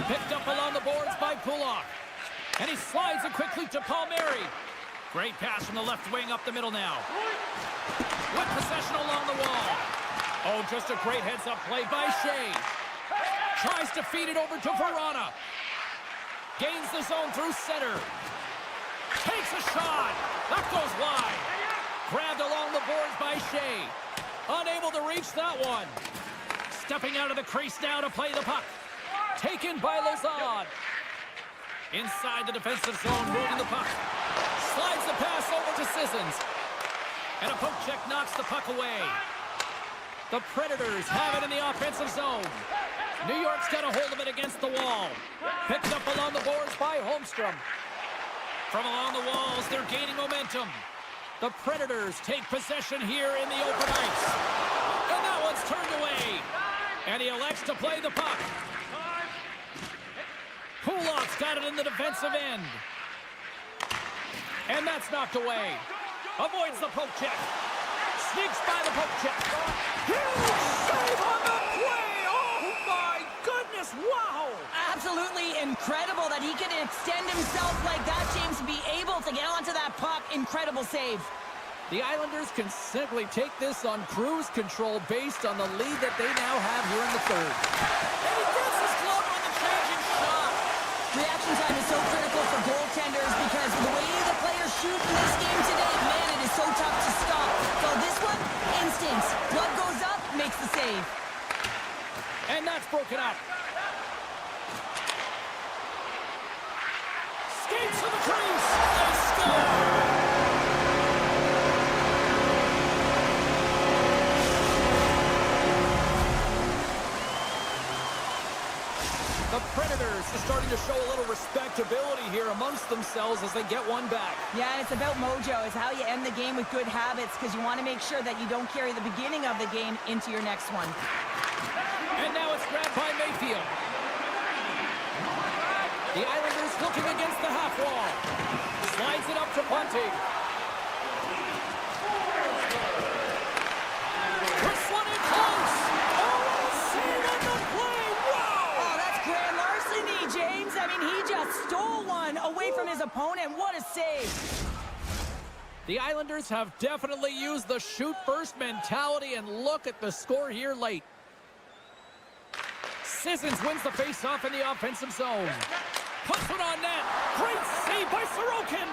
Speaker 1: Picked up along the boards by Pulak. And he slides it quickly to Palmieri. Great pass from the left wing up the middle now. With possession along the wall. Oh, just a great heads-up play by Shea. Tries to feed it over to Verana. Gains the zone through center. Takes a shot. That goes wide. Grabbed along the boards by Shea. Unable to reach that one. Stepping out of the crease now to play the puck. Taken by Lazard. Inside the defensive zone, moving the puck. Slides the pass over to Sissons. And a poke check knocks the puck away. The Predators have it in the offensive zone. New York's got a hold of it against the wall. Picked up along the boards by Holmstrom. From along the walls, they're gaining momentum. The Predators take possession here in the open ice. And that one's turned away. And he elects to play the puck. Pulak's got it in the defensive end. And that's knocked away. Avoids the poke check. Sneaks by the poke check. Huge save on the play! Oh my goodness, wow!
Speaker 2: Absolutely incredible that he can extend himself like that, James, to be able to get onto that puck. Incredible save.
Speaker 1: The Islanders can simply take this on cruise control based on the lead that they now have here in the third. And he gets his glove on the changing shot.
Speaker 2: Reaction time is so critical for goaltenders because the way the players shoot in this game today, man, it is so tough to stop. So this one, instincts. Glove goes up, makes the save.
Speaker 1: And that's broken up. Skates to the crease. They score. The Predators are starting to show a little respectability here amongst themselves as they get one back.
Speaker 2: Yeah, and it's about mojo. It's how you end the game with good habits because you want to make sure that you don't carry the beginning of the game into your next one.
Speaker 1: And now it's grabbed by Mayfield. The Islanders looking against the half wall. Slides it up to Bunting. This one in close. Oh, save on the play. Wow!
Speaker 2: Oh, that's grand larceny, James. I mean, he just stole one away from his opponent. What a save.
Speaker 1: The Islanders have definitely used the shoot-first mentality, and look at the score here late. Sissons wins the face-off in the offensive zone. Puts it on net. Great save by Sorokin.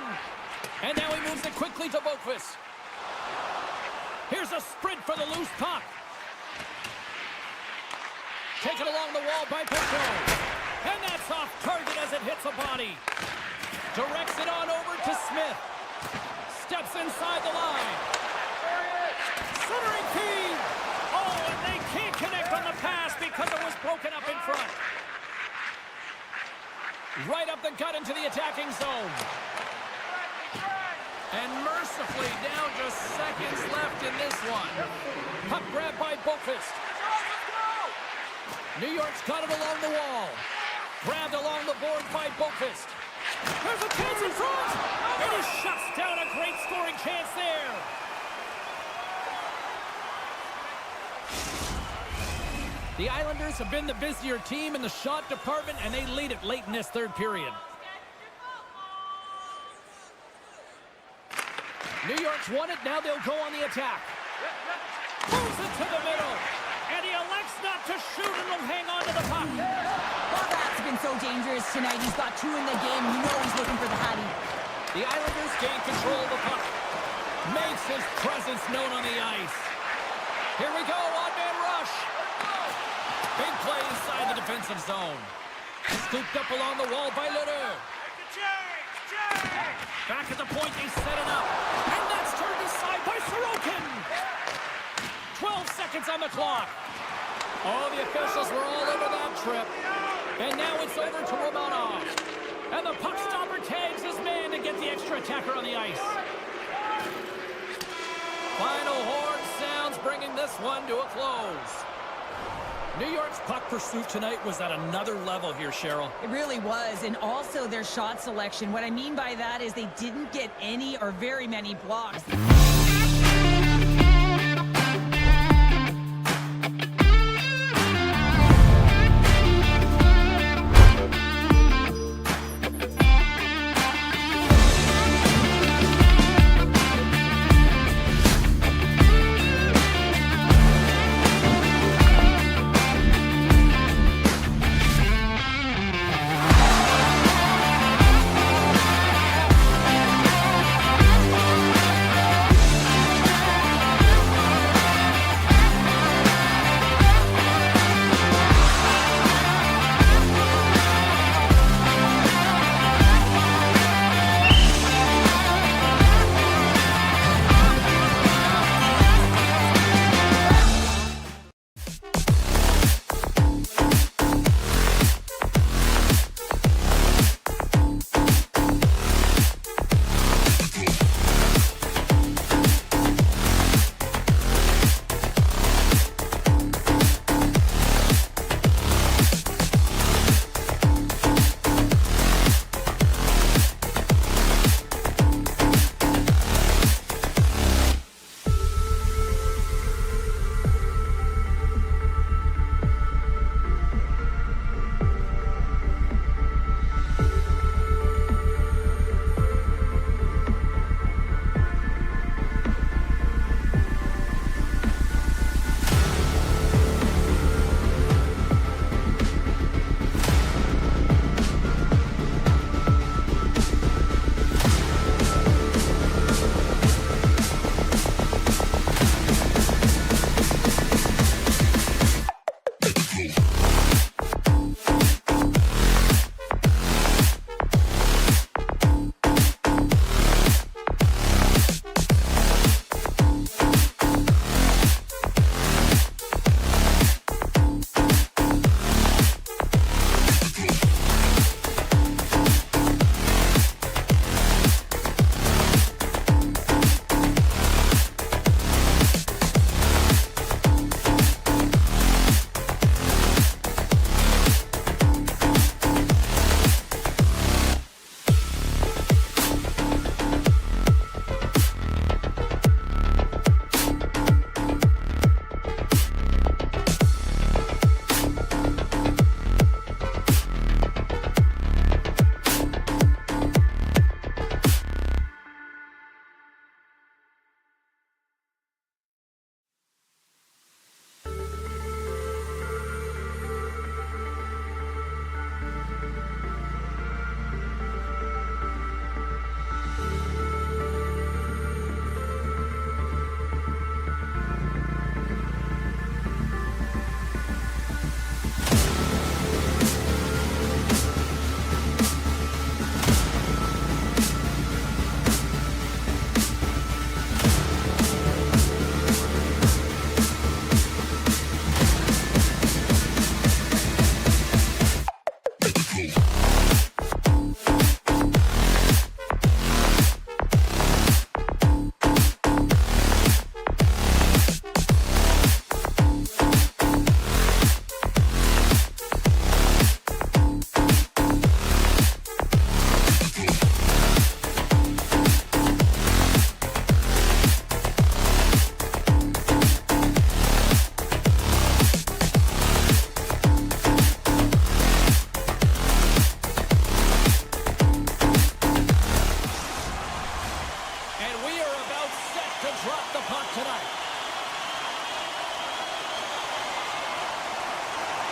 Speaker 1: And now he moves it quickly to Boqvist. Here's a sprint for the loose puck. Taken along the wall by Petro. And that's off target as it hits a body. Directs it on over to Smith. Steps inside the line. Centering feed. Oh, and they can't connect on the pass because it was broken up in front. Right up the gut into the attacking zone. And mercifully down just seconds left in this one. Puck grab by Boqvist. New York's got it along the wall. Grabbed along the board by Boqvist. There's a chance in front. And he shuts down a great scoring chance there. The Islanders have been the busier team in the shot department, and they lead it late in this third period. New York's won it. Now they'll go on the attack. Moves it to the middle. And he elects not to shoot and will hang on to the puck.
Speaker 2: Well, that's been so dangerous tonight. He's got two in the game. You know he's looking for the Hattie.
Speaker 1: The Islanders gain control of the puck. Makes his presence known on the ice. Here we go, one-man rush. Big play inside the defensive zone. Scooped up along the wall by Ledoux. Back at the point, they set it up. And that's turned aside by Sorokin. 12 seconds on the clock. Oh, the officials were all over that trip. And now it's over to Romanov. And the puck stopper tags his man to get the extra attacker on the ice. Final horn sounds, bringing this one to a close. New York's puck pursuit tonight was at another level here, Cheryl.
Speaker 2: It really was, and also their shot selection. What I mean by that is they didn't get any or very many blocks.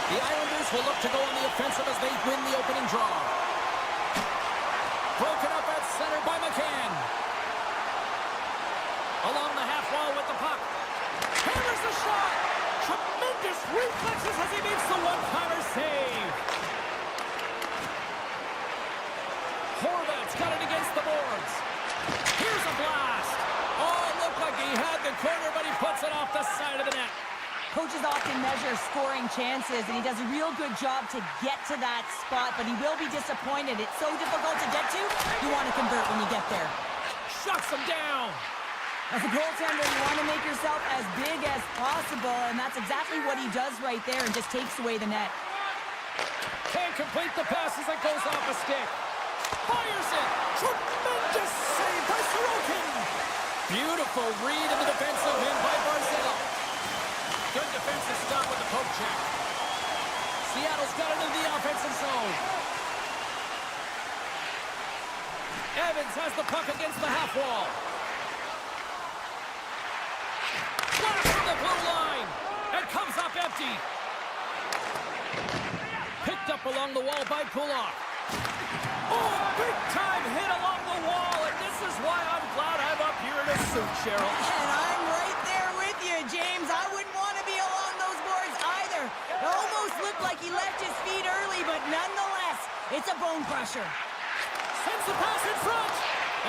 Speaker 1: The Islanders will look to go on the offensive as they win the opening draw. Broken up at center by McCann. Along the half wall with the puck. Hammers the shot. Tremendous reflexes as he makes the one-timer save. Horvat's got it against the boards. Here's a blast. Oh, it looked like he had the corner, but he puts it off the side of the net.
Speaker 2: Coaches often measure scoring chances, and he does a real good job to get to that spot, but he will be disappointed. It's so difficult to get to, you want to convert when you get there.
Speaker 1: Shuts him down.
Speaker 2: As a goaltender, you want to make yourself as big as possible, and that's exactly what he does right there and just takes away the net.
Speaker 1: Can't complete the pass as it goes off a stick. Fires it. Tremendous save by Kraken. Beautiful read in the defensive end by Barzell. Good defensive stop with the poke check. Seattle's got it into the offensive zone. Evans has the puck against the half wall. Blast from the blue line. And comes up empty. Picked up along the wall by Kulak. Oh, big time hit along the wall. And this is why I'm glad I'm up here in a suit, Cheryl.
Speaker 2: And I'm right there with you, James. I wouldn't want to be along those boards either. It almost looked like he left his feet early, but nonetheless, it's a bone crusher.
Speaker 1: Sends the pass in front.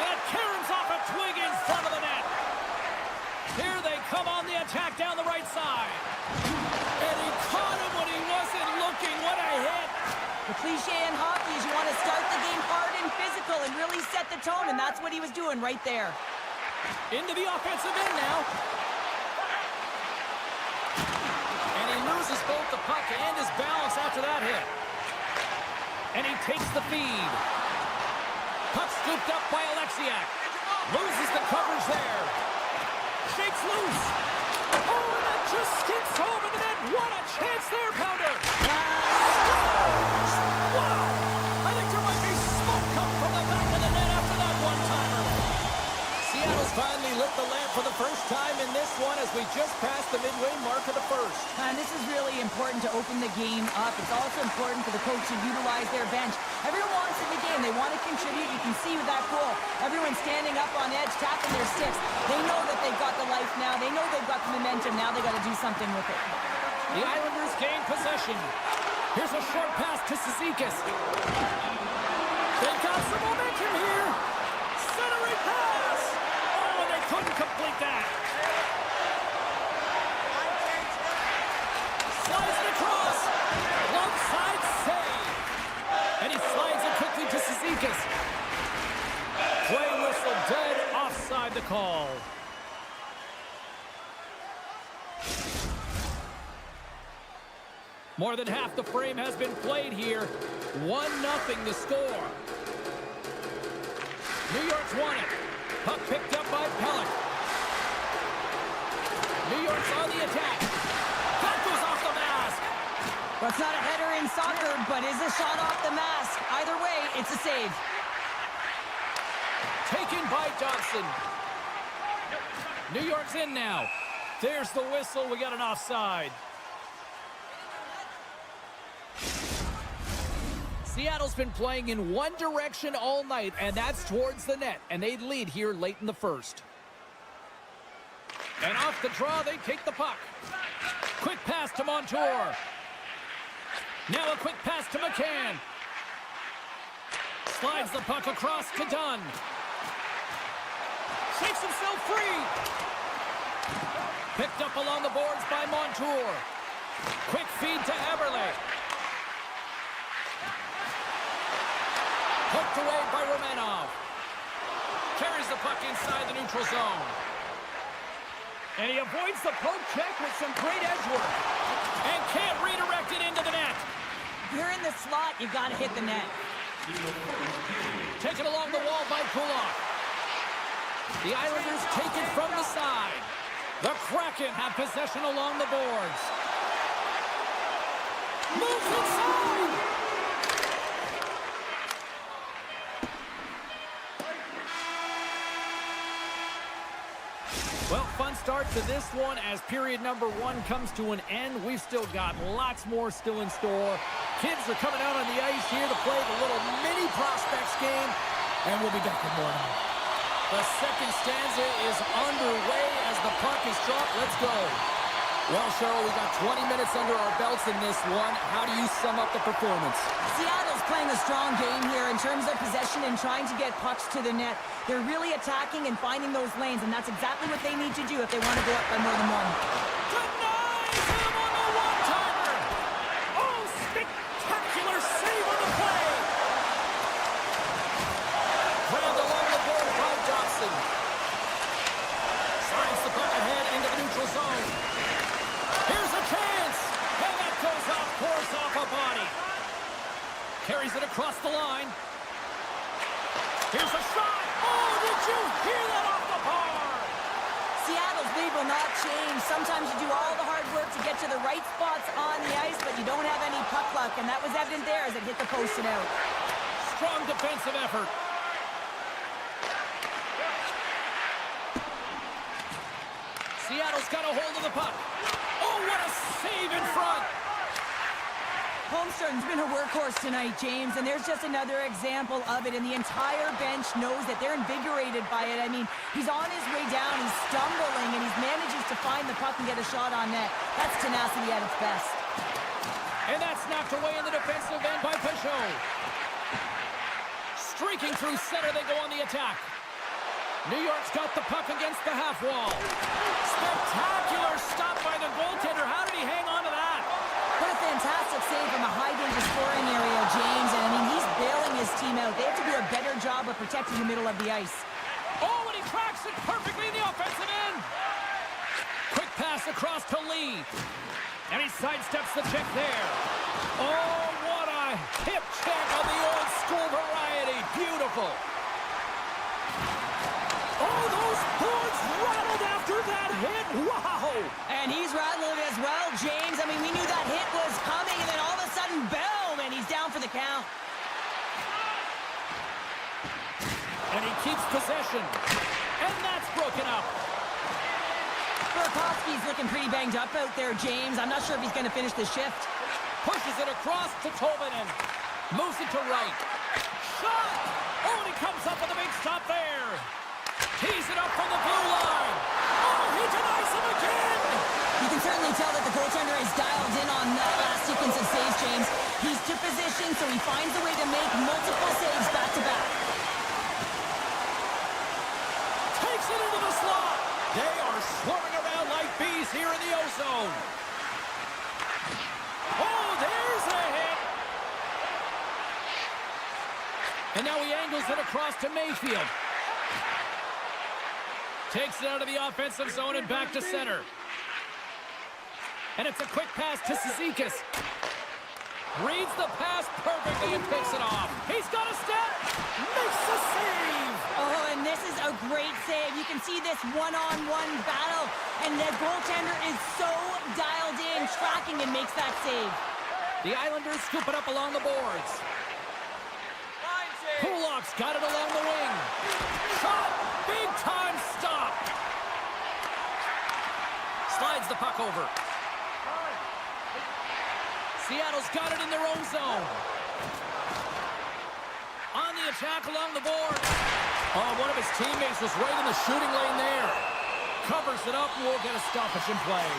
Speaker 1: And it caroms off a twig in front of the net. Here they come on the attack down the right side. And he caught him when he wasn't looking. What a hit.
Speaker 2: The cliche in hockey is you want to start the game hard and physical and really set the tone, and that's what he was doing right there.
Speaker 1: Into the offensive end now. And he loses both the puck and his balance after that hit. And he takes the feed. Puck scooped up by Alexiak. Loses the coverage there. Shakes loose. Oh, and that just skips home in the net. What a chance there, Pounder. Wow. I think there might be smoke come from the back of the net after that one-timer. Seattle's finally lit the lamp for the first time in this one as we just passed the midway mark of the first.
Speaker 2: And this is really important to open the game up. It's also important for the coach to utilize their bench. Everyone wants in the game. They want to contribute. You can see with that goal, everyone's standing up on edge, tapping their sticks. They know that they've got the life now. They know they've got the momentum. Now they got to do something with it.
Speaker 1: The Islanders gain possession. Here's a short pass to Cizikas. They've got some momentum here. Centering pass. Oh, they couldn't complete that. Slides it across. Left side save. And he slides it quickly to Cizikas. Play whistle dead. Offside the call. More than half the frame has been played here. 1-0 the score. New York's won it. Puck picked up by Pellick. New York's on the attack. Puck goes off the mask.
Speaker 2: Well, it's not a header in soccer, but is a shot off the mask. Either way, it's a save.
Speaker 1: Taken by Dodson. New York's in now. There's the whistle. We got an offside. Seattle's been playing in one direction all night, and that's towards the net. And they lead here late in the first. And off the draw, they take the puck. Quick pass to Montour. Now a quick pass to McCann. Slides the puck across to Dunn. Shakes himself free. Picked up along the boards by Montour. Quick feed to Eberle. Hooked away by Romanov. Carries the puck inside the neutral zone. And he avoids the poke check with some great edge work. And can't redirect it into the net.
Speaker 2: If you're in the slot, you got to hit the net.
Speaker 1: Taken along the wall by Kulak. The Islanders take it from the side. The Kraken have possession along the boards. Moves inside. Well, fun start to this one as period number 1 comes to an end. We've still got lots more still in store. Kids are coming out on the ice here to play the little mini prospects game, and we'll be back in more. The second stanza is underway as the puck is dropped. Let's go. Well, Cheryl, we got 20 minutes under our belts in this one. How do you sum up the performance?
Speaker 2: Seattle's playing a strong game here in terms of possession and trying to get pucks to the net. They're really attacking and finding those lanes, and that's exactly what they need to do if they want to go up by more than one.
Speaker 1: Denies him on the one-timer! Oh, spectacular save on the play! Grabbed along the board by Dobson. Slides the puck ahead into the neutral zone. Here's a chance! And that goes off course off a body. Carries it across the line. Here's a shot! Oh, did you hear that off the bar?
Speaker 2: Seattle's lead will not change. Sometimes you do all the hard work to get to the right spots on the ice, but you don't have any puck luck, and that was evident there as it hit the post and out.
Speaker 1: Strong defensive effort. Seattle's got a hold of the puck. Oh, what a save in front!
Speaker 2: Holmstrom's been a workhorse tonight, James, and there's just another example of it, and the entire bench knows that they're invigorated by it. I mean, he's on his way down, he's stumbling, and he manages to find the puck and get a shot on net. That's tenacity at its best.
Speaker 1: And that's knocked away in the defensive end by Peugeot. Streaking through center, they go on the attack. New York's got the puck against the half wall. Spectacular stop by the goaltender. How did he hang on to that?
Speaker 2: What a fantastic save from a high-danger scoring area, James. And, I mean, he's bailing his team out. They have to do a better job of protecting the middle of the ice.
Speaker 1: Oh, and he cracks it perfectly in the offensive end. Quick pass across to Lee. And he sidesteps the check there. Oh, what a hip check of the old school variety. Beautiful. Oh, those boards rattled after that hit. Wow.
Speaker 2: And he's rattling as well, James. I mean, we knew that hit was coming, and then all of a sudden, boom, and he's down for the count.
Speaker 1: And he keeps possession. And that's broken up.
Speaker 2: Burakovsky's looking pretty banged up out there, James. I'm not sure if he's going to finish the shift.
Speaker 1: Pushes it across to Tolvanen. Moves it to right. Shot! Oh, and he comes up with a big stop there. Tees it up from the blue line. Oh, he denies him again!
Speaker 2: You can certainly tell that the goaltender is dialed in on that last sequence of saves, James. He's to position, so he finds a way to make multiple saves back-to-back.
Speaker 1: Takes it into the slot. They are swarming around like bees here in the O-zone. Oh, there's a hit. And now he angles it across to Mayfield. Takes it out of the offensive zone and back to center. And it's a quick pass to Cizikas. Reads the pass perfectly and picks it off. He's got a step. Makes the save.
Speaker 2: Oh, and this is a great save. You can see this one-on-one battle, and the goaltender is so dialed in, tracking, and makes that save.
Speaker 1: The Islanders scoop it up along the boards. Kulak's got it along the wing. Shot! Big time stop! Slides the puck over. Seattle's got it in their own zone. On the attack along the board. Oh, one of his teammates was right in the shooting lane there. Covers it up and we'll get a stoppage in play.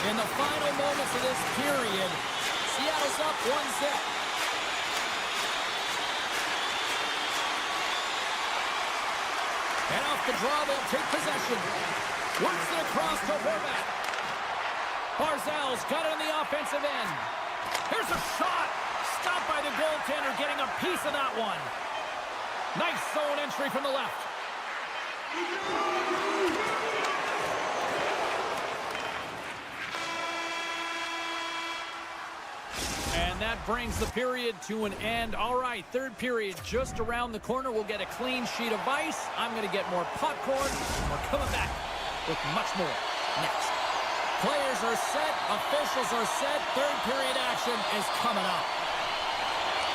Speaker 1: In the final moments of this period, Seattle's up 1-0. And off the draw, they'll take possession. Works it across to Horvat. Barzal's got it on the offensive end. Here's a shot. Stopped by the goaltender, getting a piece of that one. Nice zone entry from the left. And that brings the period to an end. All right, third period just around the corner. We'll get a clean sheet of ice. I'm going to get more popcorn. And we're coming back with much more next. Players are set, officials are set, third period action is coming up.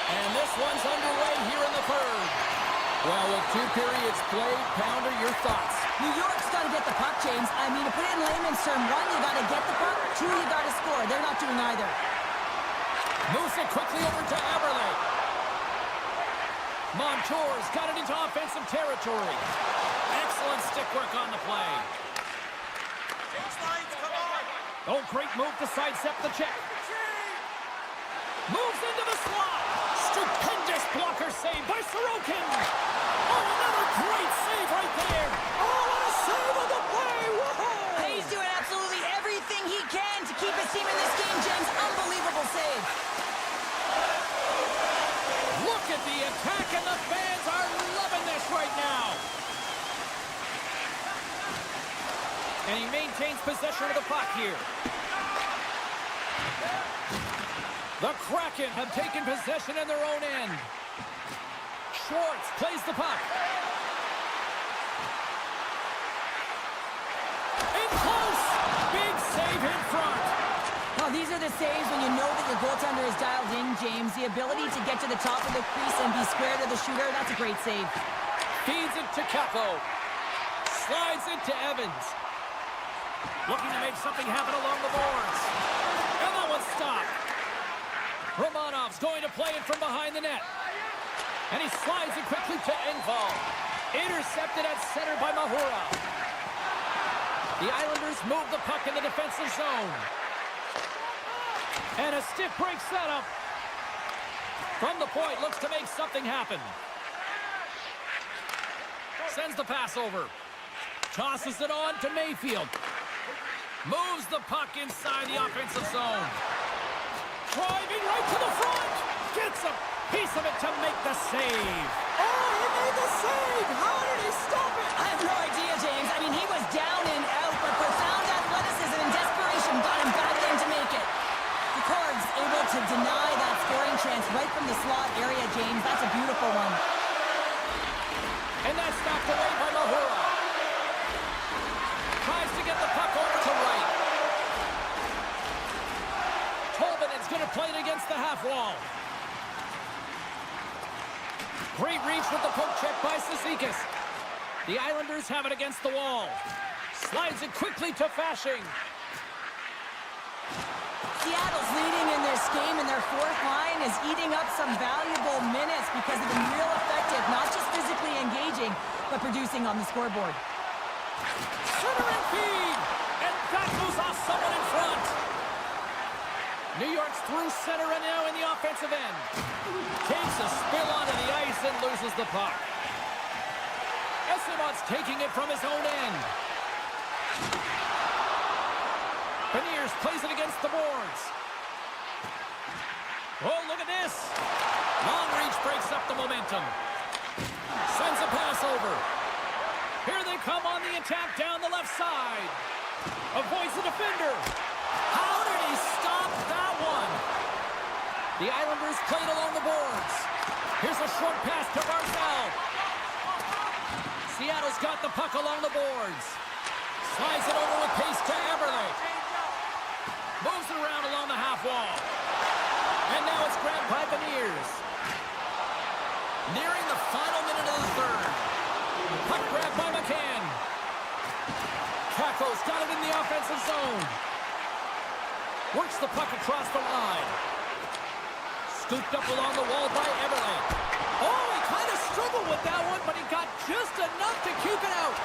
Speaker 1: And this one's underway here in the third. Well, with 2 periods played, Pounder, your thoughts?
Speaker 2: New York's got to get the puck, James. I mean, to put it in layman's term, 1, you got to get the puck, 2, you got to score. They're not doing either.
Speaker 1: Moves it quickly over to Eberle. Montour's got it into offensive territory. Excellent stick work on the play. Oh, great move to sidestep the check. Moves into the slot. Stupendous blocker save by Sorokin. Oh, another great save right there. Oh, what a save on the play. Whoa.
Speaker 2: He's doing absolutely everything he can to keep his team in this game, James. Unbelievable save.
Speaker 1: Look at the attack, and the fans are loving this right now. And he maintains possession of the puck here. The Kraken have taken possession in their own end. Schwartz plays the puck. In close! Big save in front.
Speaker 2: Well, these are the saves when you know that your goaltender is dialed in, James. The ability to get to the top of the crease and be square to the shooter, that's a great save.
Speaker 1: Feeds it to Capo. Slides it to Evans. Looking to make something happen along the boards. And that one's stopped. Romanov's going to play it from behind the net. And he slides it quickly to Engvall. Intercepted at center by Mahura. The Islanders move the puck in the defensive zone. And a stiff break setup. From the point, looks to make something happen. Sends the pass over. Tosses it on to Mayfield. Moves the puck inside the offensive zone. Driving right to the front. Gets a piece of it to make the save. Oh, he made the save. How did he stop it?
Speaker 2: I have no idea, James. I mean, he was down and out, but profound athleticism and desperation got him back in to make it. The Cards able to deny that scoring chance right from the slot area, James. That's a beautiful one.
Speaker 1: And that's knocked away by Mahura. Tries to get the puck over to right. Tolman is going to play it against the half wall. Great reach with the poke check by Cizikas. The Islanders have it against the wall. Slides it quickly to Fasching.
Speaker 2: Seattle's leading in this game, and their fourth line is eating up some valuable minutes because they've been real effective, not just physically engaging, but producing on the scoreboard.
Speaker 1: Center and feed! And that moves off someone in front. New York's through center and now in the offensive end. Takes a spill onto the ice and loses the puck. Esimon's taking it from his own end. Beniers plays it against the boards. Oh, look at this. Long reach breaks up the momentum. Sends a pass over. Here they come on the attack down the left side. Avoids the defender. How did he stop that one? The Islanders played along the boards. Here's a short pass to Barzal. Seattle's got the puck along the boards. Slides it over with pace to Eberle. Moves it around along the half wall. And now it's grabbed by Beniers. Nearing the final minute of the third. Puck grabbed by McCann. Caco's got it in the offensive zone. Works the puck across the line. Scooped up along the wall by Eberle. Oh, he kind of struggled with that one, but he got just enough to keep it out.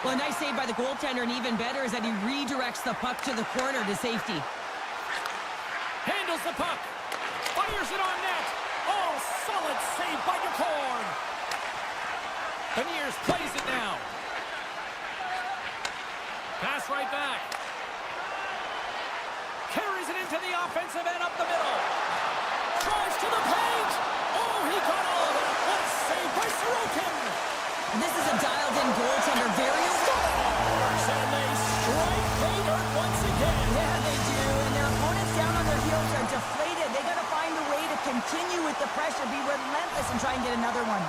Speaker 2: Well, a nice save by the goaltender, and even better is that he redirects the puck to the corner to safety.
Speaker 1: Handles the puck. Fires it on net. Oh, solid save by Ducorn. Beniers plays it now. Pass right back. Carries it into the offensive end up the middle. Tries to the paint. Oh, he got all of it. What a save by Sorokin.
Speaker 2: This is a dialed-in goaltender, very
Speaker 1: Scores, and they strike pay dirt once again.
Speaker 2: Yeah, they do, and their opponents down on their heels are deflated. They got to find a way to continue with the pressure, be relentless, and try and get another one.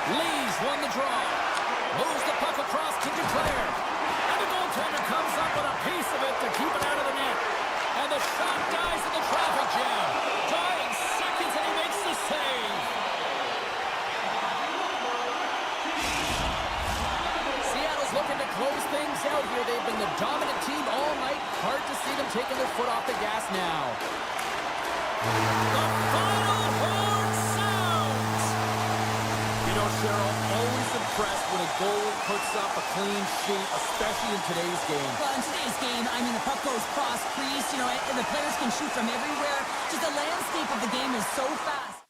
Speaker 1: Lee's has won the draw. Moves the puck across to Declare. And the goaltender comes up with a piece of it to keep it out of the net. And the shot dies in the traffic jam. Dying seconds, and he makes the save. Seattle's looking to close things out here. They've been the dominant team all night. Hard to see them taking their foot off the gas now. The final horn sounds.
Speaker 3: You know, Cheryl, always impressed when a goalie puts up a clean sheet, especially in today's game.
Speaker 2: Well, in today's game, I mean, the puck goes cross-crease, you know, and the players can shoot from everywhere. Just the landscape of the game is so fast.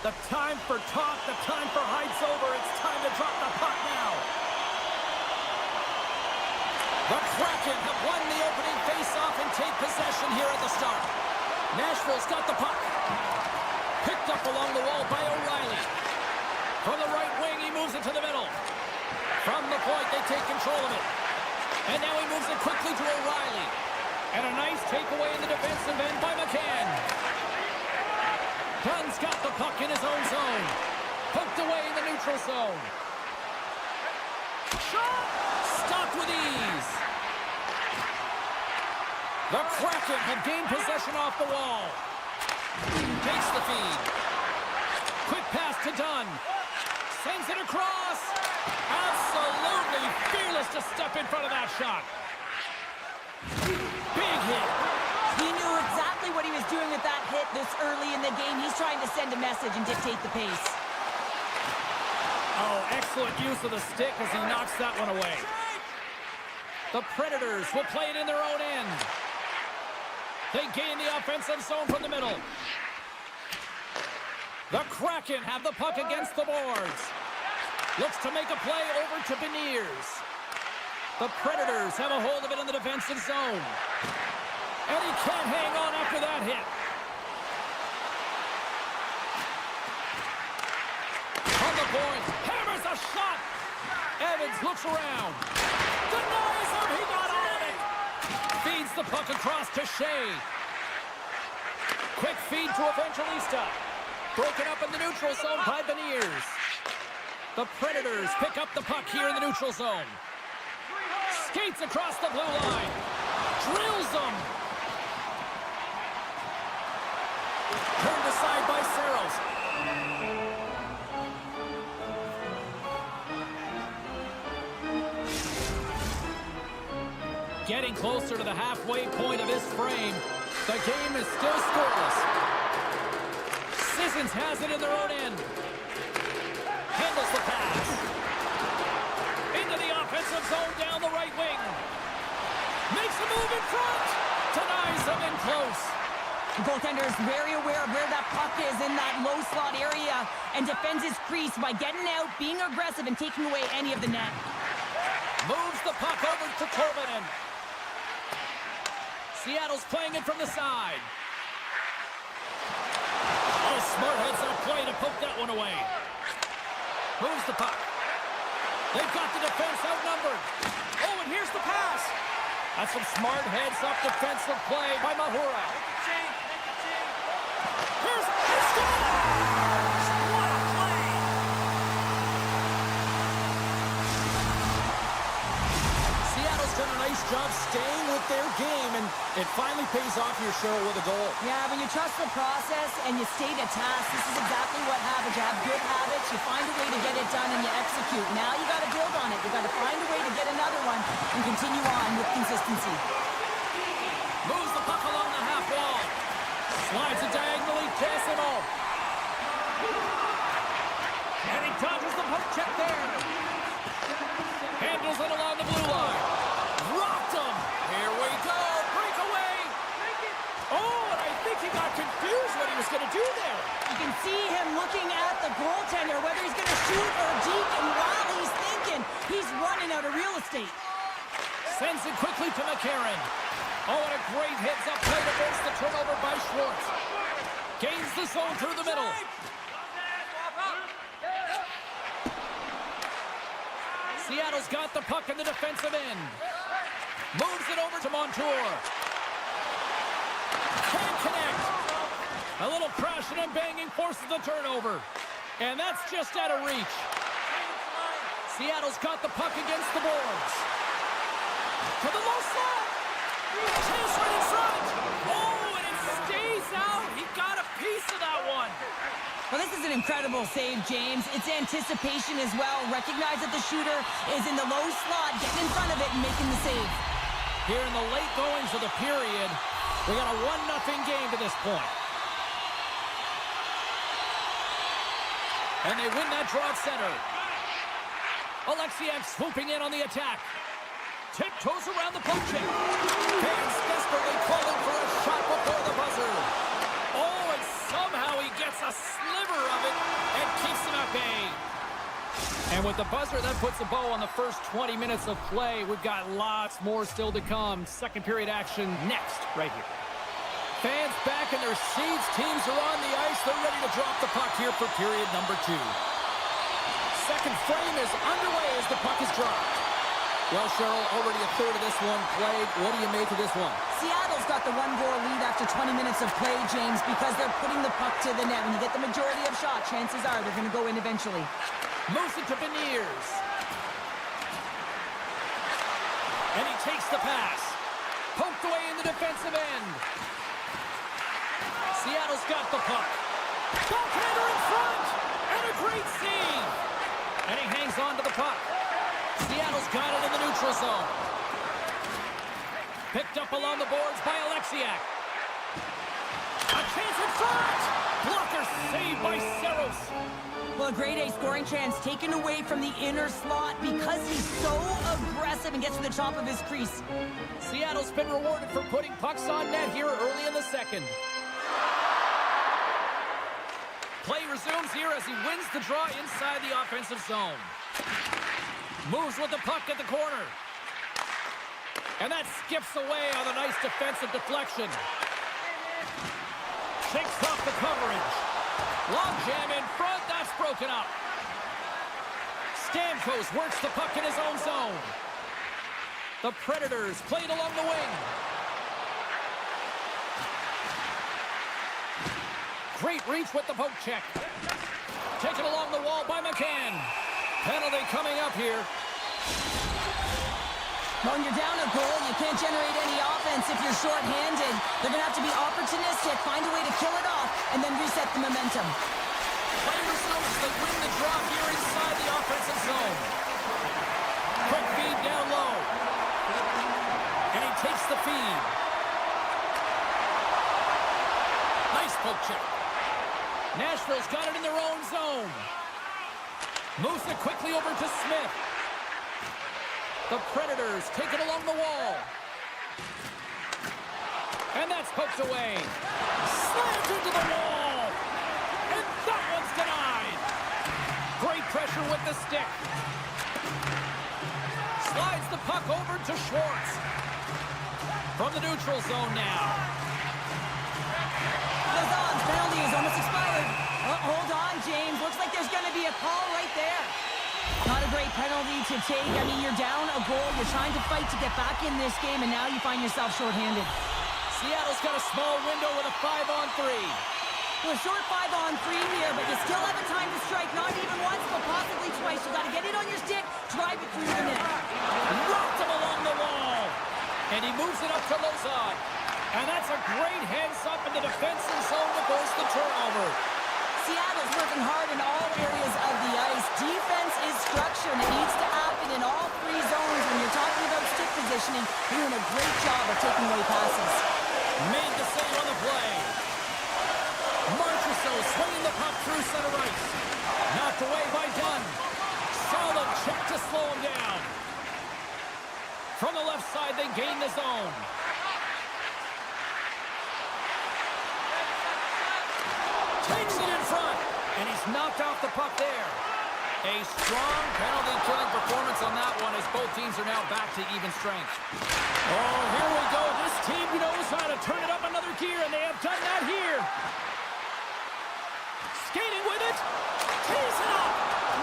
Speaker 1: The time for talk, the time for hype's over. It's time to drop the puck now. The Kraken have won the opening faceoff and take possession here at the start. Nashville's got the puck. Picked up along the wall by O'Reilly. From the right wing, he moves it to the middle. From the point, they take control of it. And now he moves it quickly to O'Reilly. And a nice takeaway in the defensive end by McCann. Dunn's got the puck in his own zone. Poked away in the neutral zone. Shot! Stopped with ease. The Kraken have gained possession off the wall. Takes the feed. Quick pass to Dunn. Sends it across. Absolutely fearless to step in front of that shot. Big hit.
Speaker 2: He knew exactly what he was doing with that hit this early in the game. He's trying to send a message and dictate the pace.
Speaker 1: Oh, excellent use of the stick as he knocks that one away. The Predators will play it in their own end. They gain the offensive zone from the middle. The Kraken have the puck against the boards. Looks to make a play over to Beniers. The Predators have a hold of it in the defensive zone. And he can't hang on after that hit. On the point, hammers a shot. Evans looks around. Denies him, he got all of it. Feeds the puck across to Shea. Quick feed to Evangelista. Broken up in the neutral zone by Beniers. The Predators pick up the puck here in the neutral zone. Skates across the blue line. Drills them. Turned aside by Saros. Getting closer to the halfway point of his frame. The game is still scoreless. Sissons has it in their own end. Handles the pass. Into the offensive zone down the right wing. Makes a move in front. Denies him in close.
Speaker 2: The goaltender is very aware of where that puck is in that low slot area and defends his crease by getting out, being aggressive, and taking away any of the net.
Speaker 1: Moves the puck over to Corbin. Seattle's playing it from the side. Oh, smart heads-up play to poke that one away. Moves the puck. They've got the defense outnumbered. Oh, and here's the pass. That's some smart heads-up defensive play by Mahura. Here's the scores! What a play! Seattle's done a nice job staying with their game, and it finally pays off here, Cheryl, with a goal.
Speaker 2: Yeah, when you trust the process and you stay to task, this is exactly what happens. You have good habits, you find a way to get it done, and you execute. Now you got to build on it. You got to find a way to get another one and continue on with consistency.
Speaker 1: Moves the puck along the half wall. Slides it diagonally to Simo. And he dodges the poke check there. Handles it along the blue line. Rocked him. Here we go. Breakaway. Oh, and I think he got confused what he was going to do there.
Speaker 2: You can see him looking at the goaltender, whether he's going to shoot or deke, and while he's thinking, he's running out of real estate.
Speaker 1: Sends it quickly to McCarron. Oh, and a great heads-up play to force the turnover by Schwartz. Gains the zone through the middle. Seattle's got the puck in the defensive end. Moves it over to Montour. Can't connect. A little crashing and banging forces the turnover. And that's just out of reach. Seattle's got the puck against the boards. To the low slot. Chase right in front. Oh, and it stays out. He got a piece of that one.
Speaker 2: Well, this is an incredible save, James. It's anticipation as well. Recognize that the shooter is in the low slot, getting in front of it and making the save.
Speaker 1: Here in the late goings of the period, we got a 1-0 game to this point. And they win that draw at center. Alexiev swooping in on the attack. Tiptoes around the poke check. Fans desperately calling for a shot before the buzzer. Oh, and somehow he gets gets a sliver of it and keeps them at bay. And with the buzzer, that puts a bow on the first 20 minutes of play. We've got lots more still to come. Second period action next, right here. Fans back in their seats. Teams are on the ice. They're ready to drop the puck here for period number 2. Second frame is underway as the puck is dropped. Well, Cheryl, already a third of this one played. What do you make of this one?
Speaker 2: Seattle's got the 1-goal lead after 20 minutes of play, James, because they're putting the puck to the net. When you get the majority of shots, chances are they're going to go in eventually.
Speaker 1: Moves it to Beniers. And he takes the pass. Poked away in the defensive end. Seattle's got the puck. Goaltender in front. And a great save. And he hangs on to the puck. Seattle's got it in the neutral zone. Picked up along the boards by Alexiak. A chance in front. Blocker saved by Saros.
Speaker 2: Well, a grade A scoring chance taken away from the inner slot because he's so aggressive and gets to the top of his crease.
Speaker 1: Seattle's been rewarded for putting pucks on net here early in the second. Play resumes here as he wins the draw inside the offensive zone. Moves with the puck at the corner. And that skips away on a nice defensive deflection. Shakes off the coverage. Long jam in front. That's broken up. Stamkos works the puck in his own zone. The Predators played along the wing. Great reach with the poke check. Taken along the wall by McCann. Penalty coming up here.
Speaker 2: When you're down a goal, you can't generate any offense if you're shorthanded. They're going to have to be opportunistic, find a way to kill it off, and then reset the momentum.
Speaker 1: Play resumes. They win the draw here inside the offensive zone. Quick feed down low. And he takes the feed. Nice poke check. Nashville's got it in their own zone. Moves it quickly over to Smith. The Predators take it along the wall. And that's poked away. Slams into the wall. And that one's denied. Great pressure with the stick. Slides the puck over to Schwartz. From the neutral zone now.
Speaker 2: Lazon's penalty is almost expired. Hold on, James. Looks like there's going to be a call right there. Not a great penalty to take. I mean, you're down a goal. You're trying to fight to get back in this game, and now you find yourself shorthanded.
Speaker 1: Seattle's got a small window with a 5-on-3.
Speaker 2: Well, a short 5-on-3 here, but you still have a time to strike. Not even once, but possibly twice. You got to get it on your stick, drive it through the net.
Speaker 1: Rocked him along the wall. And he moves it up to Lozon. And that's a great heads-up in the defensive zone to force the turnover.
Speaker 2: Seattle's working hard in all areas of the ice. Defense is structure, and it needs to happen in all three zones. When you're talking about stick positioning, you're doing a great job of taking away passes.
Speaker 1: Made the save on the play. Marchessault swinging the puck through center ice. Knocked away by Dunn. Solid check to slow him down. From the left side, they gain the zone. Takes it in front, and he's knocked off the puck there. A strong penalty-killing performance on that one as both teams are now back to even strength. Oh, here we go. This team knows how to turn it up another gear, and they have done that here. Skating with it. Tees it up.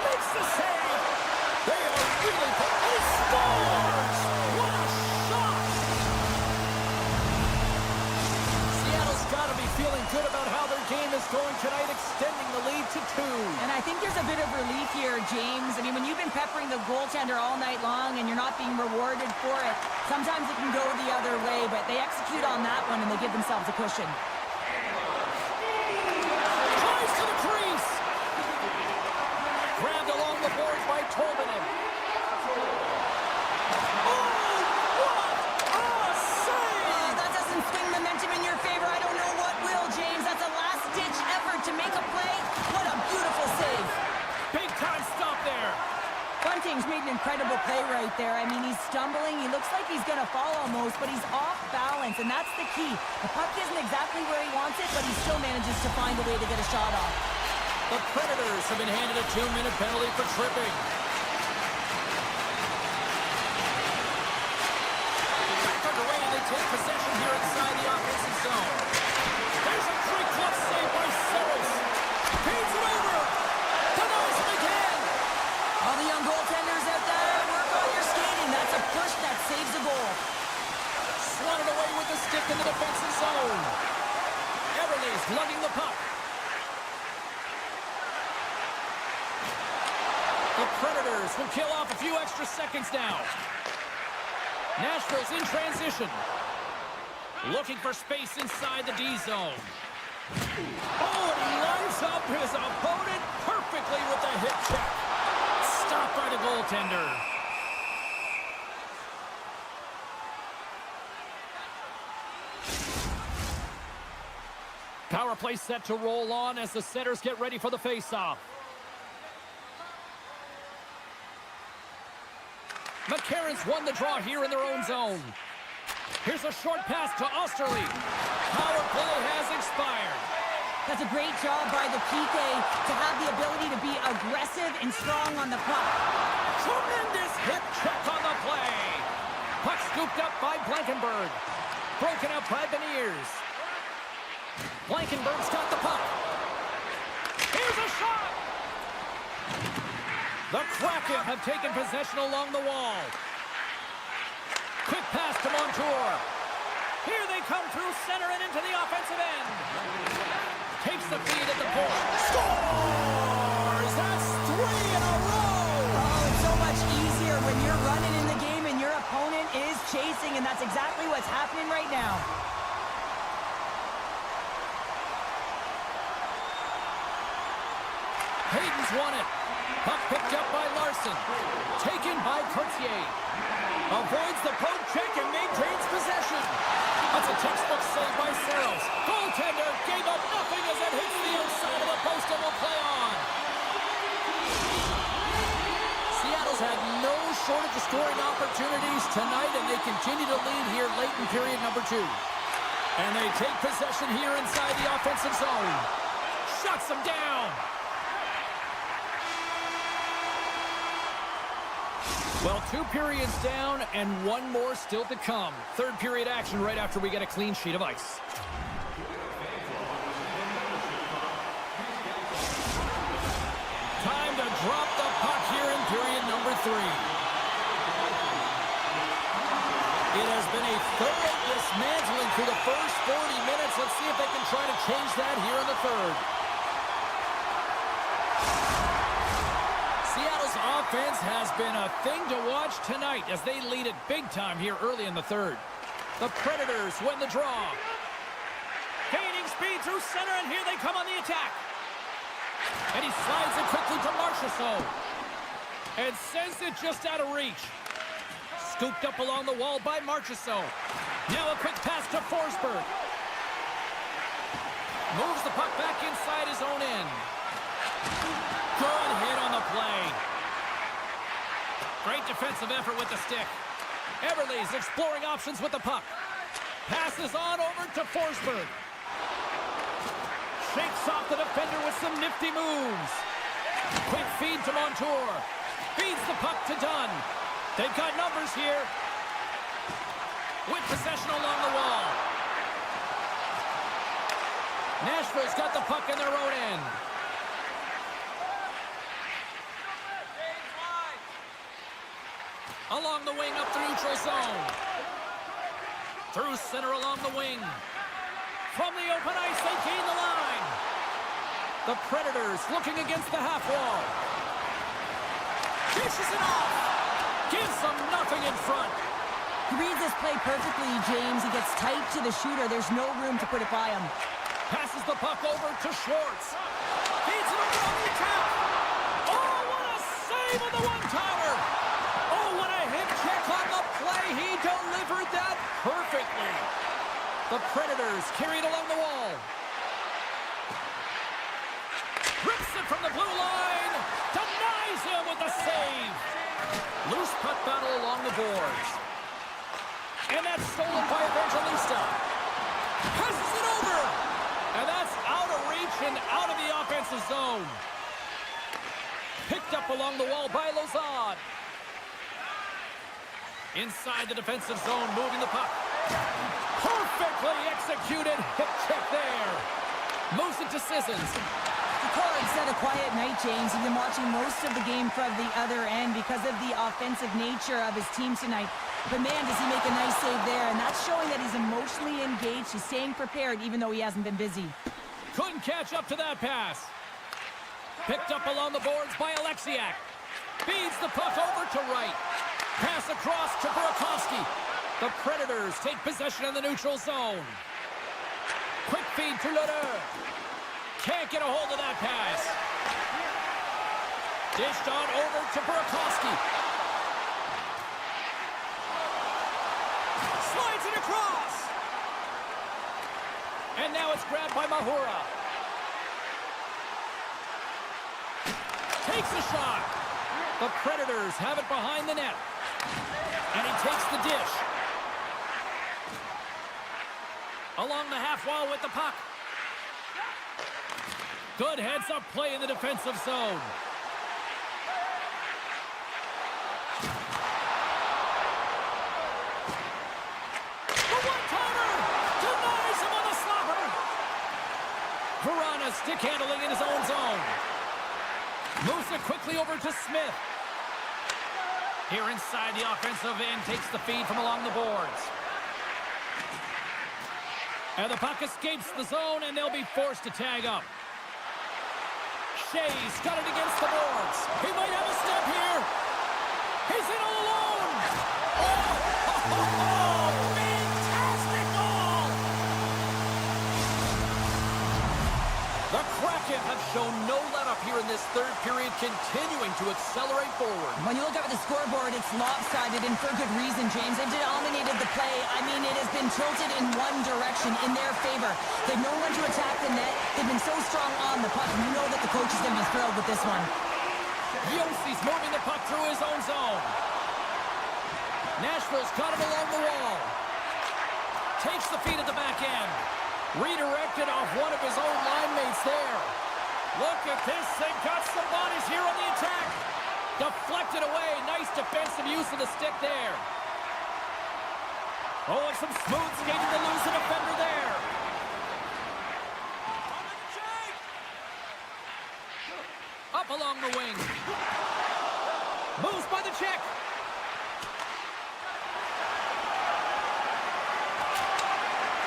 Speaker 1: Makes the save. They are really good. He scores! What a shot! Seattle's got to be feeling good about how their game is going tonight, extending the lead to 2.
Speaker 2: And I think there's a bit of relief here, James. I mean, when you've been peppering the goaltender all night long and you're not being rewarded for it, sometimes it can go the other way, but they execute on that one and they give themselves a cushion.
Speaker 1: Tries to the crease. Grabbed along the boards by Tolvanen.
Speaker 2: That doesn't swing momentum in your favor. I don't know what will, James. That's a last-ditch effort to make a play. What a beautiful save.
Speaker 1: Big time stop there.
Speaker 2: Bunting's made an incredible play right there. I mean, he's stumbling. He looks like he's going to fall almost, but he's off balance, and that's the key. The puck isn't exactly where he wants it, but he still manages to find a way to get a shot off.
Speaker 1: The Predators have been handed a 2-minute penalty for tripping. Back underway, and they take possession here inside the offensive zone. There's a great glove save by Saros. Feeds it over. Denies him again.
Speaker 2: All the young goaltenders out there, work on your skating. That's a push that saves a goal.
Speaker 1: Swatted away with the stick in the defensive zone. Everly's lugging the puck. The Predators will kill off a few extra seconds now. Nashville's in transition. Looking for space inside the D zone. Oh, and he lines up his opponent perfectly with the hip check. Stopped by the goaltender. Power play set to roll on as the setters get ready for the face-off. McCarron's won the draw here in their own zone. Here's a short pass to Osterley. Power play has expired.
Speaker 2: That's a great job by the PK to have the ability to be aggressive and strong on the puck.
Speaker 1: Tremendous hip check on the play. Puck scooped up by Blankenberg. Broken up by Beniers. Blankenberg's got the puck. Here's a shot. The Kraken have taken possession along the wall. Quick pass to Montour. Here they come through center and into the offensive end. Takes the feed at the point. Scores! That's 3 in a row!
Speaker 2: Oh, it's so much easier when you're running in the game and your opponent is chasing, and that's exactly what's happening right now.
Speaker 1: Hayden's won it. Puck picked up by Larson. Taken by Courtier. Avoids the poke check and maintains possession. That's a textbook save by Saros. Goaltender gave up nothing as it hits the outside of the post and will play on. Seattle's had no shortage of scoring opportunities tonight, and they continue to lead here late in period number 2. And they take possession here inside the offensive zone. Shuts them down. Well, 2 periods down and 1 more still to come. Third period action right after we get a clean sheet of ice. Time to drop the puck here in period number 3. It has been a thorough dismantling through the first 40 minutes. Let's see if they can try to change that here in the third. Seattle's offense has been a thing to watch tonight as they lead it big time here early in the third. The Predators win the draw. Gaining speed through center, and here they come on the attack. And he slides it quickly to Marchessault. And sends it just out of reach. Scooped up along the wall by Marchessault. Now a quick pass to Forsberg. Moves the puck back inside his own end. Good hit on the play. Great defensive effort with the stick. Everly's exploring options with the puck. Passes on over to Forsberg. Shakes off the defender with some nifty moves. Quick feed to Montour. Feeds the puck to Dunn. They've got numbers here. With possession along the wall. Nashville's got the puck in their own end. Along the wing up the neutral zone. Through center along the wing. From the open ice, they gain the line. The Predators looking against the half wall. Dishes it off. Gives them nothing in front.
Speaker 2: He reads this play perfectly, James. He gets tight to the shooter. There's no room to put it by him.
Speaker 1: Passes the puck over to Schwartz. Feeds it over on the attack. Oh, what a save on the one-timer. Oh, what a hip check on the play. He delivered that perfectly. The Predators carried along the wall. Rips it from the blue line. Denies him with the save. Loose puck battle along the boards. And that's stolen by Evangelista. Passes it over. And that's out of reach and out of the offensive zone. Picked up along the wall by Lozon. Inside the defensive zone, moving the puck. Perfectly executed. Hip check there. Moves it to Sissons.
Speaker 2: It's had a quiet night, James. He's been watching most of the game from the other end because of the offensive nature of his team tonight. But man, does he make a nice save there. And that's showing that he's emotionally engaged. He's staying prepared even though he hasn't been busy.
Speaker 1: Couldn't catch up to that pass. Picked up along the boards by Alexiak. Feeds the puck over to right. Pass across to Burakovsky. The Predators take possession in the neutral zone. Quick feed to Lodeur. Can't get a hold of that pass. Dished on over to Burakovsky. Slides it across. And now it's grabbed by Mahura. Takes a shot. The Predators have it behind the net. And he takes the dish. Along the half wall with the puck. Good heads-up play in the defensive zone. The one-timer! Denies him on the slapper! Verana stick handling in his own zone. Moves it quickly over to Smith. Here inside the offensive end, takes the feed from along the boards. And the puck escapes the zone, and they'll be forced to tag up. Shea's got it against the boards. He might have a step here. He's in all alone. Oh, fantastic goal! The Kraken have shown no let-up here in this third period, continuing to accelerate forward.
Speaker 2: When you look up at the scoreboard, it's lopsided, and for good reason, James. They've dominated the play. I mean, it has been tilted in one direction, in their favor. They've known when to attack the net. They've been so strong on the puck. You know that the coach is going to be thrilled with this one.
Speaker 1: Yossi's moving the puck through his own zone. Nashville's got him along the wall. Takes the feed at the back end. Redirected off one of his own line mates there. Look at this. They've got some bodies here on the attack. Deflected away. Nice defensive use of the stick there. Oh, and some smooth skating to lose an defender there. Up along the wing. Moves by the check.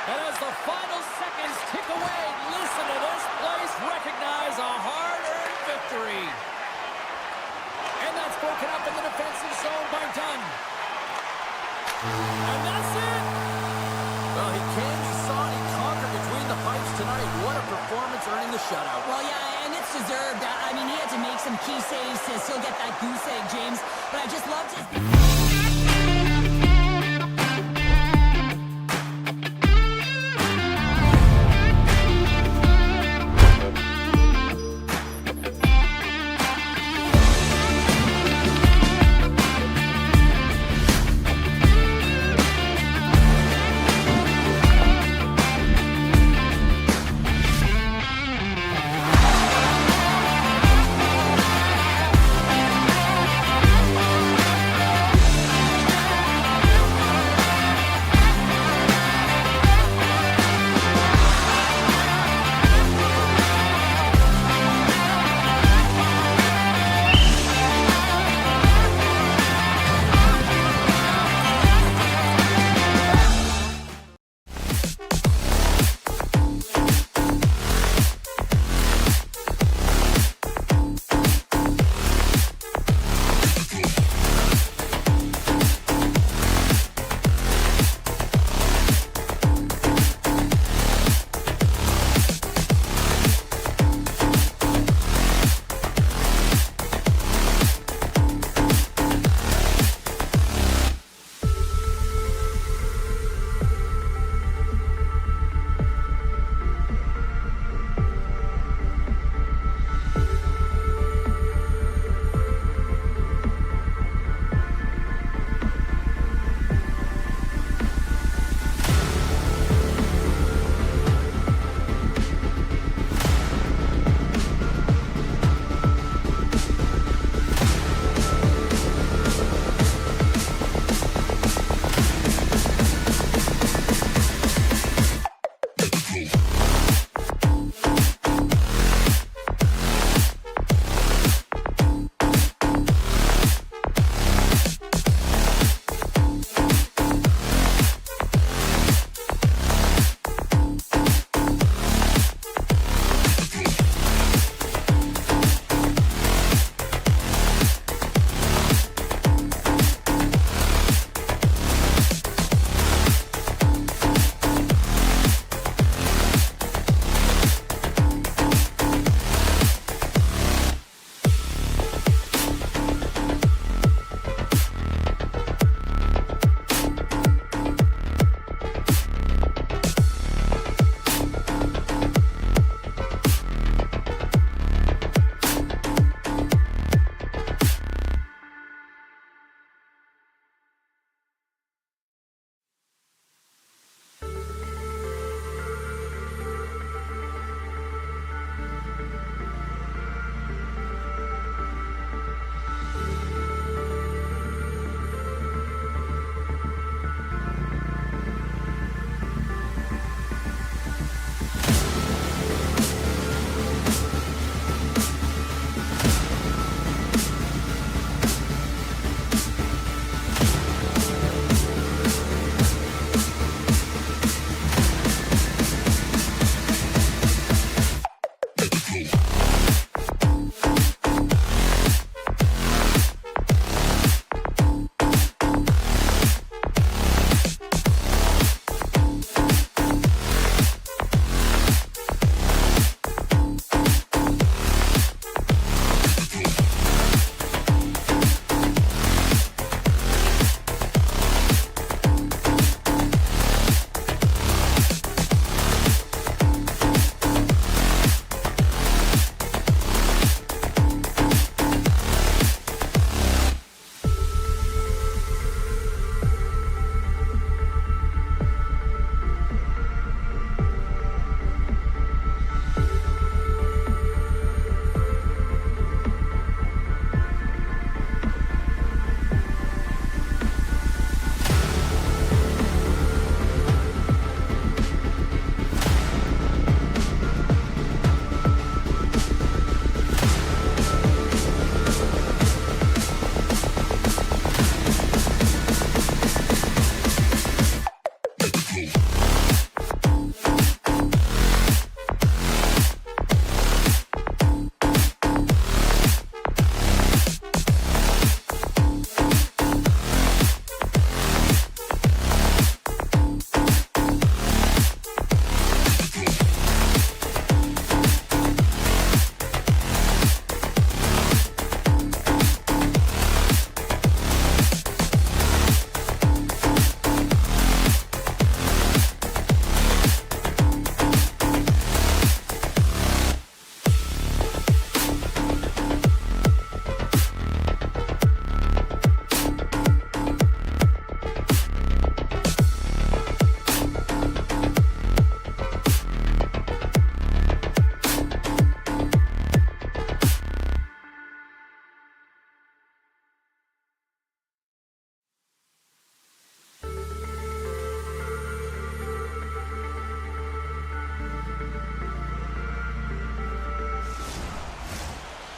Speaker 1: And as the final seconds tick away, listen to this place recognize a hard-earned victory. And that's broken up in the defensive zone by Dunn. And that's it.
Speaker 3: Well, he came, he saw, and he conquered between the pipes tonight. What a performance, earning the shutout.
Speaker 2: Well, yeah, and it's deserved. I mean, he had to make some key saves to still get that goose egg, James. But I just loved his...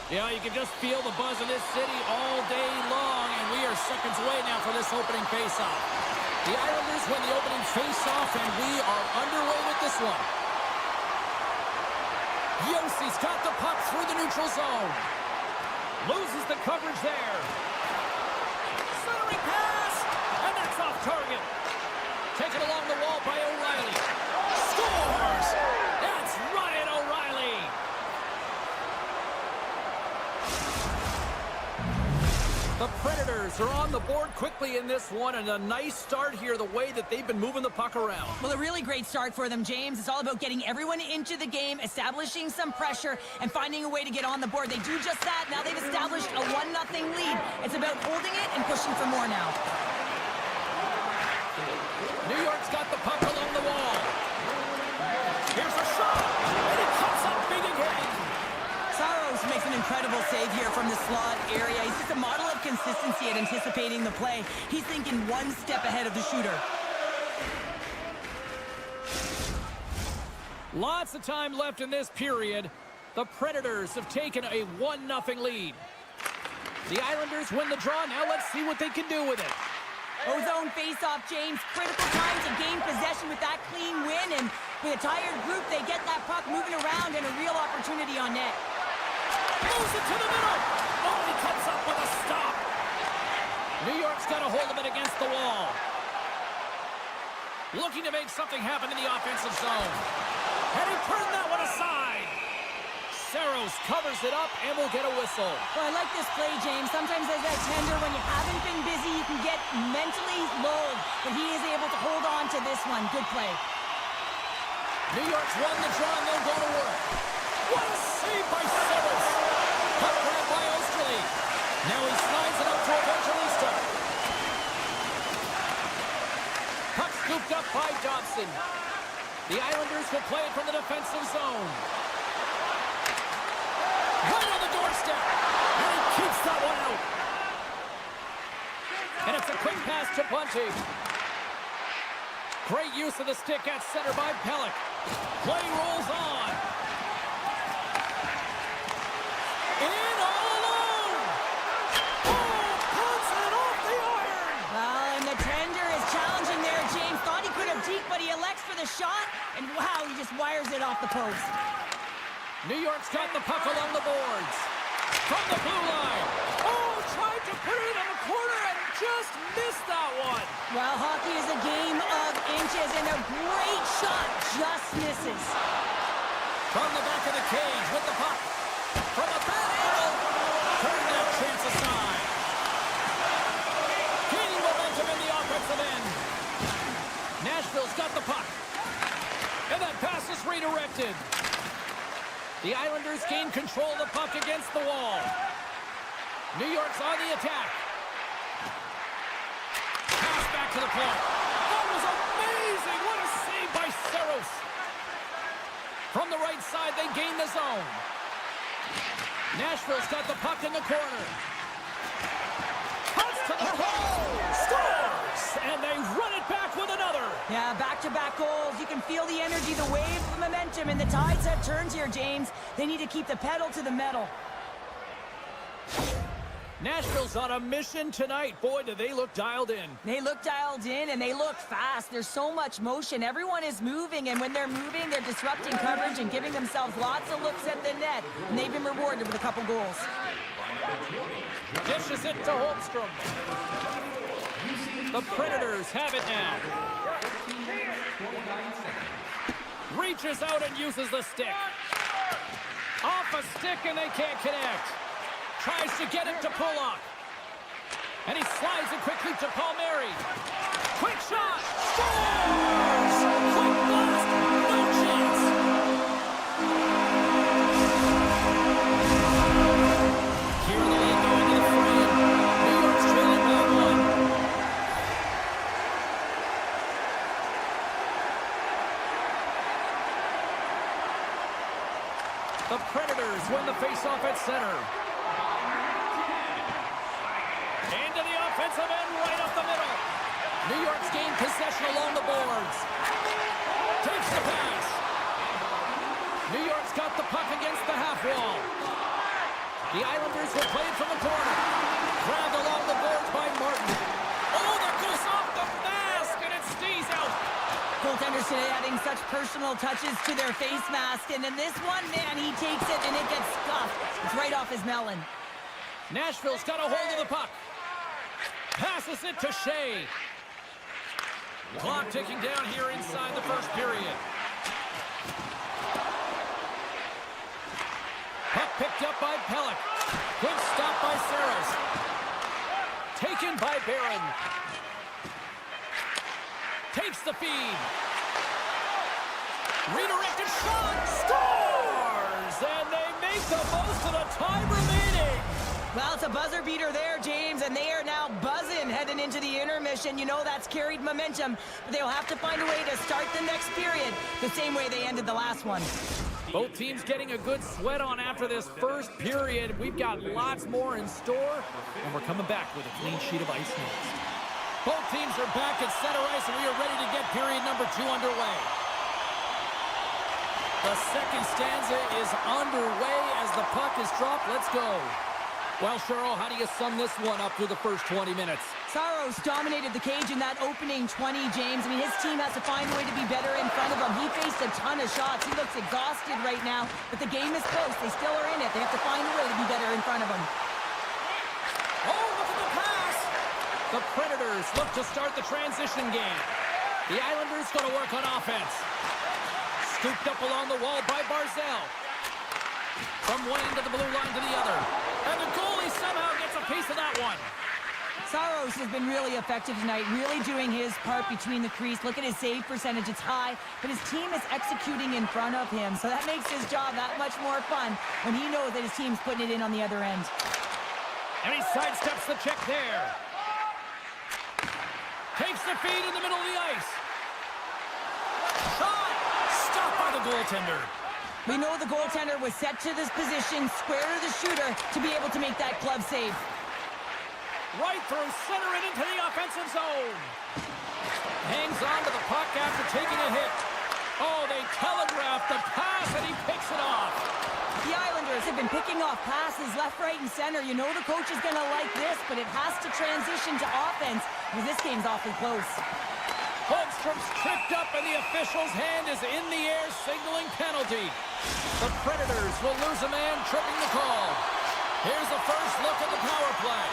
Speaker 1: Yeah, you can just feel the buzz in this city all day long, and we are seconds away now for this opening faceoff. The Islanders win the opening faceoff, and we are underway with this one. Yossi's got the puck through the neutral zone. Loses the coverage there. Centering pass, and that's off target. Taken along the wall by O'Reilly. Scores! That's Ryan O'Reilly. The Predators are on the board quickly in this one, and a nice start here the way that they've been moving the puck around.
Speaker 2: Well, a really great start for them, James. It's all about getting everyone into the game, establishing some pressure, and finding a way to get on the board. They do just that. Now they've established a 1-0 lead. It's about holding it and pushing for more now.
Speaker 1: New York's got the puck along the wall. Here's a shot, and it comes up big again.
Speaker 2: Saros makes an incredible save here from the slot area. He's just a model of consistency at anticipating the play. He's thinking one step ahead of the shooter.
Speaker 1: Lots of time left in this period. The Predators have taken a 1-0 lead. The Islanders win the draw. Now let's see what they can do with it.
Speaker 2: Ozone face-off, James. Critical time to gain possession with that clean win. And with a tired group, they get that puck moving around and a real opportunity on net.
Speaker 1: Moves it to the middle. Oh, he comes up with a stop. New York's got a hold of it against the wall. Looking to make something happen in the offensive zone. And he turned that one aside. Saros covers it up and will get a whistle.
Speaker 2: Well, I like this play, James. Sometimes as a tender, when you haven't been busy, you can get mentally lulled. But he is able to hold on to this one. Good play.
Speaker 1: New York's won the draw and they'll go to work. What a save by Saros. Puck grabbed by Osterley. Now he slides it up to Evangelista. Puck scooped up by Dobson. The Islanders will play it from the defensive zone. Right on the doorstep. And he keeps that one out. And it's a quick pass to Bunting. Great use of the stick at center by Pelech. Play rolls on. In all alone. Oh, puts it off the iron.
Speaker 2: Well, and the tender is challenging there, James. Thought he could have deked, but he elects for the shot. And wow, he just wires it off the post.
Speaker 1: New York's got the puck along the boards. From the blue line. Oh, tried to put it in the corner and just missed that one.
Speaker 2: Well, hockey is a game of inches, and a great shot just misses.
Speaker 1: From the back of the cage with the puck. From a bad angle. Turn that chance aside. Gaining momentum in the offensive end. Nashville's got the puck. And that pass is redirected. The Islanders gain control of the puck against the wall. New York's on the attack. Pass back to the point. That was amazing. What a save by Saros. From the right side, they gain the zone. Nashville's got the puck in the corner. Cuts to the pole. Scores! And they run it back with another.
Speaker 2: Yeah, back-to-back goals. You can feel the energy, the wave, the momentum, and the tides have turned here, James. They need to keep the pedal to the metal.
Speaker 1: Nashville's on a mission tonight. Boy, do they look dialed in.
Speaker 2: They look dialed in, and they look fast. There's so much motion. Everyone is moving, and when they're moving, they're disrupting coverage and giving themselves lots of looks at the net. And they've been rewarded with a couple goals.
Speaker 1: Dishes it to Holmstrom. The Predators have it now. Reaches out and uses the stick. Off a stick and they can't connect. Tries to get it to Pulock. And he slides it quickly to Palmieri. Quick shot. Scores! Quick blast. No chance. Here in the lead going to the frame. New York's trailing by 1. The Predators win the faceoff at center. Into the offensive end, right up the middle. New York's gained possession along the boards. Takes the pass. New York's got the puck against the half wall. The Islanders will play it from the corner. Grabbed along the boards by Martin. Oh, that goes off the mask, and it stays out.
Speaker 2: Goaltenders today adding such personal touches to their face mask. And then this one, man, he takes it and it gets scuffed. It's right off his melon.
Speaker 1: Nashville's got a hold of the puck. Passes it to Shea. Clock ticking down here inside the first period. Puck picked up by Pelech. Good stop by Saros. Taken by Barron. Takes the feed. Redirected shot. Scores! And they make the most of the time remaining.
Speaker 2: Well, it's a buzzer beater there, James, and they are now buzzing heading into the intermission. You know that's carried momentum, but they'll have to find a way to start the next period the same way they ended the last one.
Speaker 1: Both teams getting a good sweat on after this first period. We've got lots more in store, and we're coming back with a clean sheet of ice next. Both teams are back at center ice, and we are ready to get period number 2 underway. The second stanza is underway as the puck is dropped. Let's go. Well, Cheryl, how do you sum this one up through the first 20 minutes?
Speaker 2: Saros dominated the cage in that opening 20, James. I mean, his team has to find a way to be better in front of him. He faced a ton of shots. He looks exhausted right now, but the game is close. They still are in it. They have to find a way to be better in front of him.
Speaker 1: Oh, look at the pass! The Predators look to start the transition game. The Islanders going to work on offense. Scooped up along the wall by Barzal. From one end of the blue line to the other. And the goalie somehow gets a piece of that one.
Speaker 2: Saros has been really effective tonight, really doing his part between the crease. Look at his save percentage, it's high, but his team is executing in front of him, so that makes his job that much more fun when he knows that his team's putting it in on the other end.
Speaker 1: And he sidesteps the check there. Takes the feed in the middle of the ice. Shot! Stopped by the goaltender.
Speaker 2: We know the goaltender was set to this position, square to the shooter, to be able to make that glove save.
Speaker 1: Right through center and into the offensive zone. Hangs on to the puck after taking a hit. Oh, they telegraphed the pass, and he picks it off.
Speaker 2: The Islanders have been picking off passes left, right, and center. You know the coach is going to like this, but it has to transition to offense because this game's awfully close.
Speaker 1: Holmstrom's tripped up, and the official's hand is in the air, signaling penalty. The Predators will lose a man, tripping the call. Here's the first look at the power play.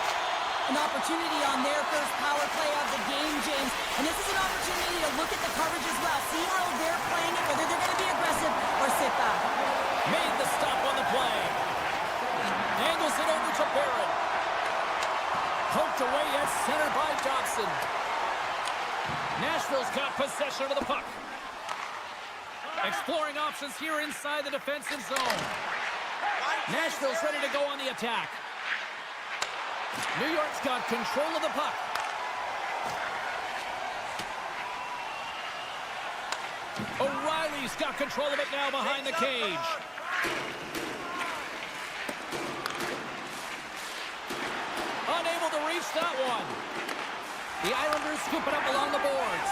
Speaker 2: An opportunity on their first power play of the game, James. And this is an opportunity to look at the coverage as well. See how they're playing it, whether they're going to be aggressive or sit back.
Speaker 1: Made the stop on the play. Angles it over to Barron. Poked away at center by Dobson. Nashville's got possession of the puck. Exploring options here inside the defensive zone. Nashville's ready to go on the attack. New York's got control of the puck. O'Reilly's got control of it now behind the cage. Unable to reach that one. The Islanders scoop it up along the boards.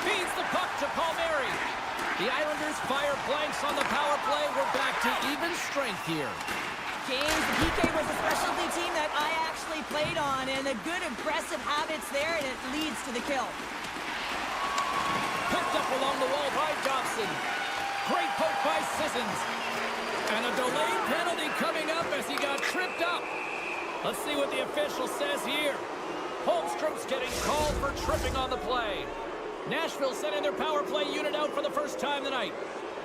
Speaker 1: Feeds the puck to Palmieri. The Islanders fire blanks on the power play. We're back to even strength here.
Speaker 2: James, the PK was a specialty team that I actually played on, and the good aggressive habits there, and it leads to the kill.
Speaker 1: Picked up along the wall by Dobson. Great poke by Sissons. And a delayed penalty coming up as he got tripped up. Let's see what the official says here. Holmstrom's getting called for tripping on the play. Nashville sending their power play unit out for the first time tonight.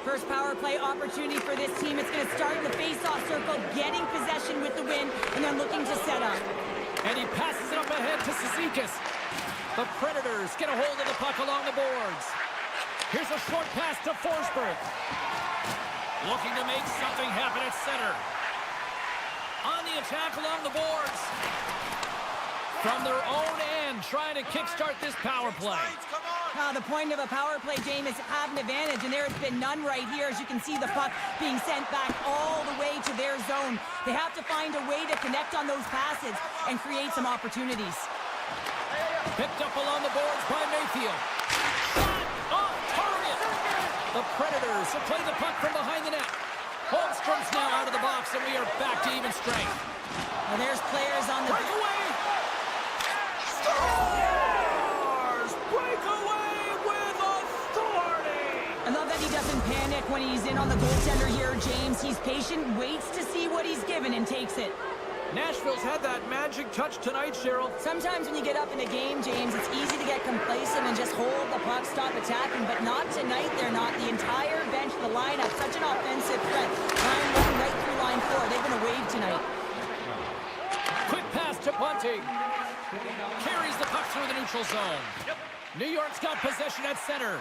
Speaker 2: First power play opportunity for this team. It's going to start in the face-off circle, getting possession with the win, and then looking to set up.
Speaker 1: And he passes it up ahead to Cizikas. The Predators get a hold of the puck along the boards. Here's a short pass to Forsberg. Looking to make something happen at center. On the attack along the boards. From their own end, trying to kickstart this power play.
Speaker 2: The point of a power play, James, is to have an advantage, and there has been none right here. As you can see, the puck being sent back all the way to their zone. They have to find a way to connect on those passes and create some opportunities.
Speaker 1: Picked up along the boards by Mayfield. Shot off target. The Predators have played the puck from behind the net. Holmstrom's now out of the box, and we are back to even strength.
Speaker 2: Well, there's players on the...
Speaker 1: Breakaway! Scores! Breakaway with authority!
Speaker 2: I love that he doesn't panic when he's in on the goaltender here, James. He's patient, waits to see what he's given, and takes it.
Speaker 1: Nashville's had that magic touch tonight, Cheryl.
Speaker 2: Sometimes when you get up in a game, James, it's easy to get complacent and just hold the puck, stop attacking, but not tonight. They're not. The entire bench, the lineup, such an offensive threat. Line 1 right through line 4. They've been a wave tonight.
Speaker 1: Quick pass to Bunting. Carries the puck through the neutral zone. New York's got possession at center.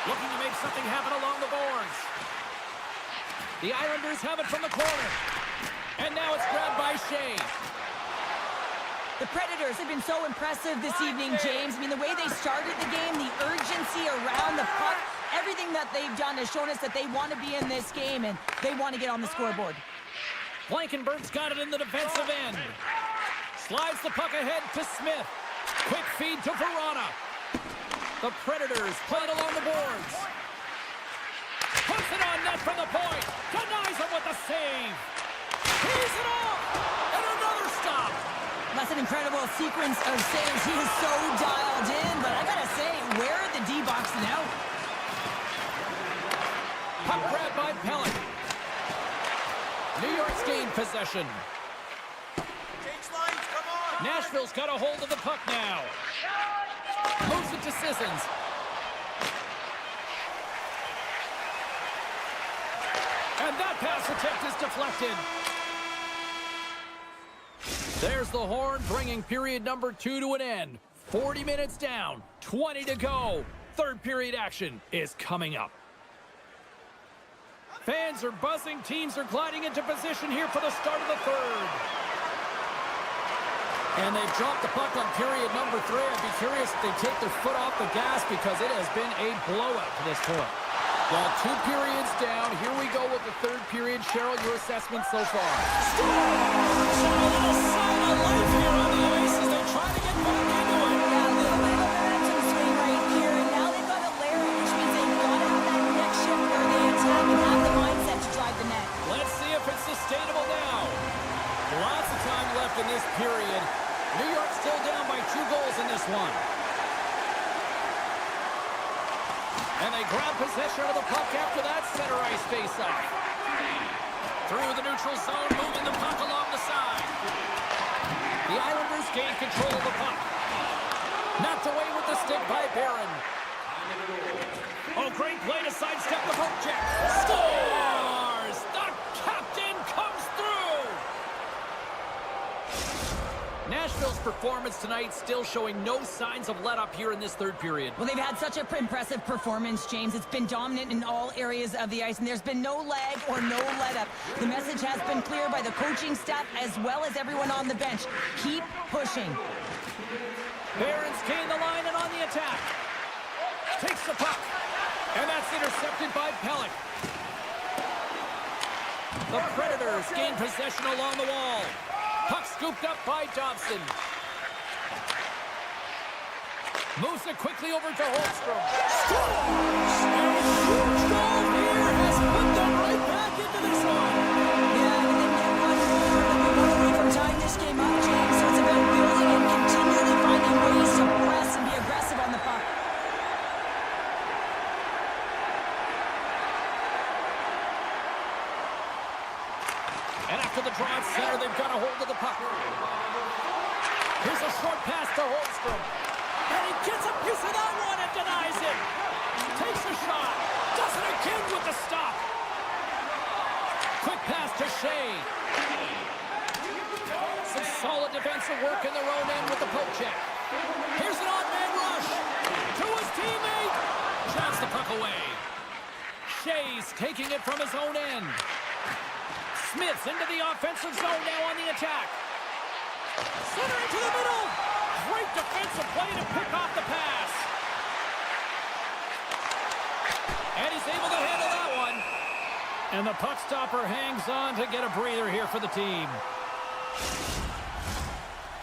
Speaker 1: Looking to make something happen along the boards. The Islanders have it from the corner. And now it's grabbed by Shea.
Speaker 2: The Predators have been so impressive this evening, James. I mean, the way they started the game, the urgency around the puck, everything that they've done has shown us that they want to be in this game and they want to get on the scoreboard.
Speaker 1: Blankenberg's got it in the defensive end. Slides the puck ahead to Smith. Quick feed to Verona. The Predators play it along the boards. Puts it on net from the point. Denies him with the save. He's it off. And another stop.
Speaker 2: That's an incredible sequence of saves. He is so dialed in, but I gotta say, where are the D-box now?
Speaker 1: Puck grab by Pellick. New York's gained possession.
Speaker 4: Change lines, come on!
Speaker 1: Nashville's got a hold of the puck now. Moves it to Sissons. And that pass attempt is deflected. There's the horn, bringing period number 2 to an end. 40 minutes down, 20 to go. Third period action is coming up. Fans are buzzing. Teams are gliding into position here for the start of the third. And they've dropped the puck on period number 3. I'd be curious if they take their foot off the gas because it has been a blowout to this point. Well, 2 periods down. Here we go with the third period. Cheryl, your assessment so far. Scores! A little sign of life here on the ice as they try to get back into it.
Speaker 2: Yeah, a little bit of momentum swing right here, and now they've got a layer, which means they've got to have that next shift where they attack and have the mindset to drive the net.
Speaker 1: Let's see if it's sustainable now. Lots of time left in this period. New York still down by 2 goals in this one. And they grab possession of the puck after that center ice face-off. Through the neutral zone, moving the puck along the side. The Islanders gain control of the puck. Knocked away with the stick by Barron. Oh, great play to sidestep the poke check. Scores! The captain comes through! Nashville's performance tonight still showing no signs of let-up here in this third period.
Speaker 2: Well, they've had such an impressive performance, James. It's been dominant in all areas of the ice, and there's been no lag or no let-up. The message has been clear by the coaching staff as well as everyone on the bench. Keep pushing.
Speaker 1: Barron's gained the line and on the attack. Takes the puck. And that's intercepted by Pellick. The Predators gain possession along the wall. Puck scooped up by Dobson. Moves it quickly over to Holmstrom. Scores! A huge goal here has put them right back into this one.
Speaker 2: Yeah, and then get one more. We want to wait for tying this game up, James. So it's about building and continually finding ways to press and be aggressive on the puck.
Speaker 1: And after the draw at center, they've got a hold of the puck. Here's a short pass to Holmstrom. And he gets a piece of that one and denies it. Takes a shot. Does it again with the stop. Quick pass to Shea. Some solid defensive work in their own end with the poke check. Here's an odd-man rush. To his teammate. Jabs the puck away. Shea's taking it from his own end. Smith's into the offensive zone now on the attack. Center into the middle. Great defensive play to pick off the pass. And he's able to handle that one. And the puck stopper hangs on to get a breather here for the team.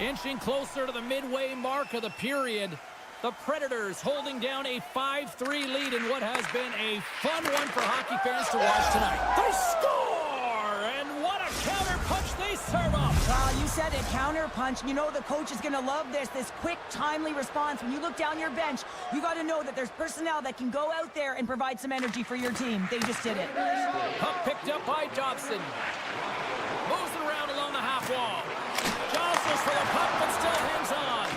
Speaker 1: Inching closer to the midway mark of the period. The Predators holding down a 5-3 lead in what has been a fun one for hockey fans to watch tonight. They score! And what a counter punch they serve up!
Speaker 2: You said it, counter punch. You know the coach is going to love this quick, timely response. When you look down your bench, you got to know that there's personnel that can go out there and provide some energy for your team. They just did it.
Speaker 1: Puck picked up by Dobson. Moves it around along the half wall. Jostles for the puck, but still hangs on.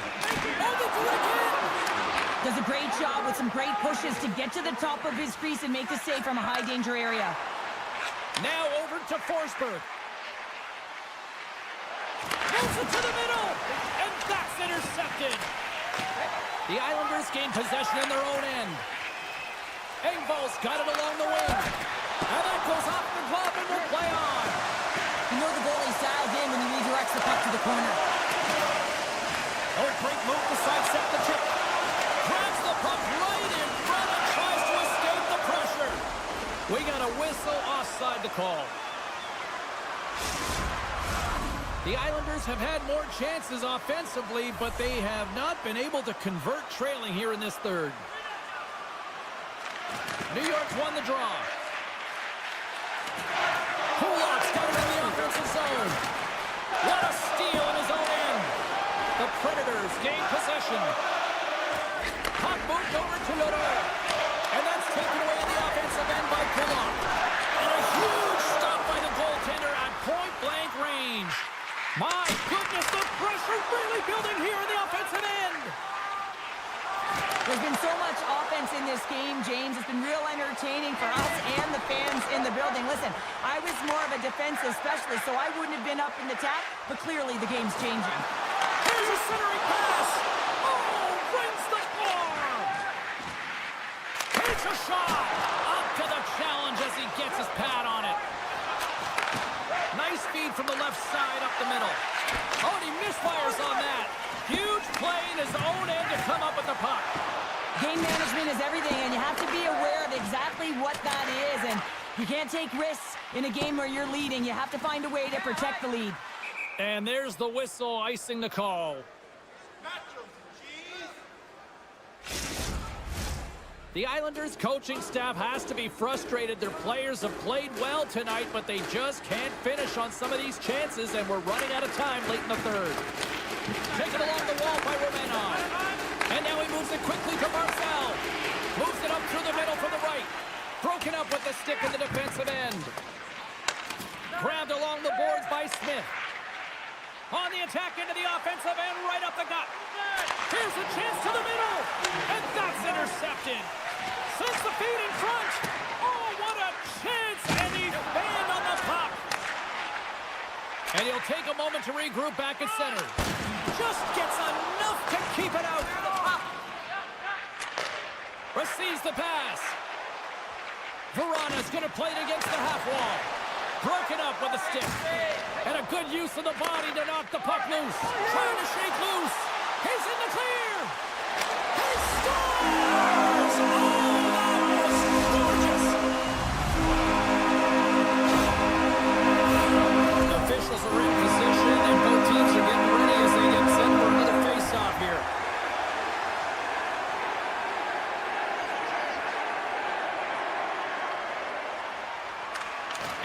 Speaker 1: Oh, they do it again!
Speaker 2: Does a great job with some great pushes to get to the top of his crease and make the save from a high-danger area.
Speaker 1: Now over to Forsberg. Moves it to the middle, and that's intercepted. The Islanders gain possession in their own end. Engvall's got it along the wing. And that goes off the glove and will play on.
Speaker 2: You know the goalie's dialed in when he redirects the puck to the corner.
Speaker 1: Oh, great move to sidestep the chip. Grabs the puck right in front and tries to escape the pressure. We got a whistle offside the call. The Islanders have had more chances offensively, but they have not been able to convert trailing here in this third. New York's won the draw. Kulak's got it in the offensive zone. What a steal in his own end. The Predators gain possession. Puck moved over to Leroux. And that's taken away in the offensive end by Kulak. And a huge stop by the goaltender at point-blank range. My goodness, the pressure really building here in the offensive end.
Speaker 2: There's been so much offense in this game, James. It's been real entertaining for us and the fans in the building. Listen, I was more of a defensive specialist, so I wouldn't have been up in the tap, but clearly the game's changing.
Speaker 1: Here's a centering pass. Oh, rings the bar. Takes a shot. Up to the challenge as he gets his pad on it. Nice feed from the left side up the middle. Oh, and he misfires on that. Huge play in his own end to come up with the puck.
Speaker 2: Game management is everything, and you have to be aware of exactly what that is. And you can't take risks in a game where you're leading. You have to find a way to protect the lead.
Speaker 1: And there's the whistle icing the call. The Islanders' coaching staff has to be frustrated. Their players have played well tonight, but they just can't finish on some of these chances, and we're running out of time late in the third. Taken along the wall by Romanov. And now he moves it quickly to Marcel. Moves it up through the middle for the right. Broken up with the stick in the defensive end. Grabbed along the boards by Smith. On the attack into the offensive end, right up the gut. Here's a chance to the middle. And that's intercepted. Sends the feed in front. Oh, what a chance. And he fanned on the puck. And he'll take a moment to regroup back at center. Just gets enough to keep it out. Receives the pass. Verana's going to play it against the half wall. Broken up with the stick. And a good use of the body to knock the puck loose. Trying to shake loose. He's in the clear. He scores! Oh, that was gorgeous. The officials are in position, and both teams are getting ready as they get set for another face-off here.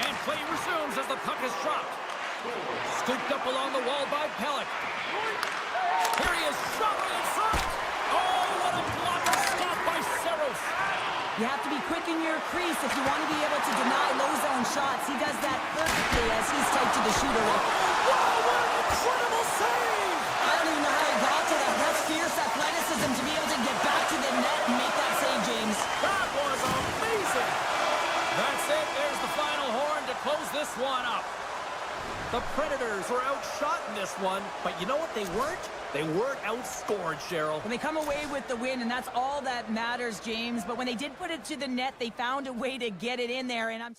Speaker 1: And play resumes as the puck is dropped. Scooped up along the wall by Pellick. Here he is, shot in front. Oh, what a blocker stop by Saros.
Speaker 2: You have to be quick in your crease if you want to be able to deny low-zone shots. He does that perfectly as he's tight to the shooter.
Speaker 1: Wow, what an incredible save.
Speaker 2: I don't even know how he got to that. That's fierce athleticism to be able to get back to the net and make that save, James.
Speaker 1: That was amazing. That's it. There's the final horn to close this one up. The Predators were outshot in this one, but you know what they weren't? They weren't outscored, Cheryl.
Speaker 2: When they come away with the win, and that's all that matters, James. But when they did put it to the net, they found a way to get it in there, and I'm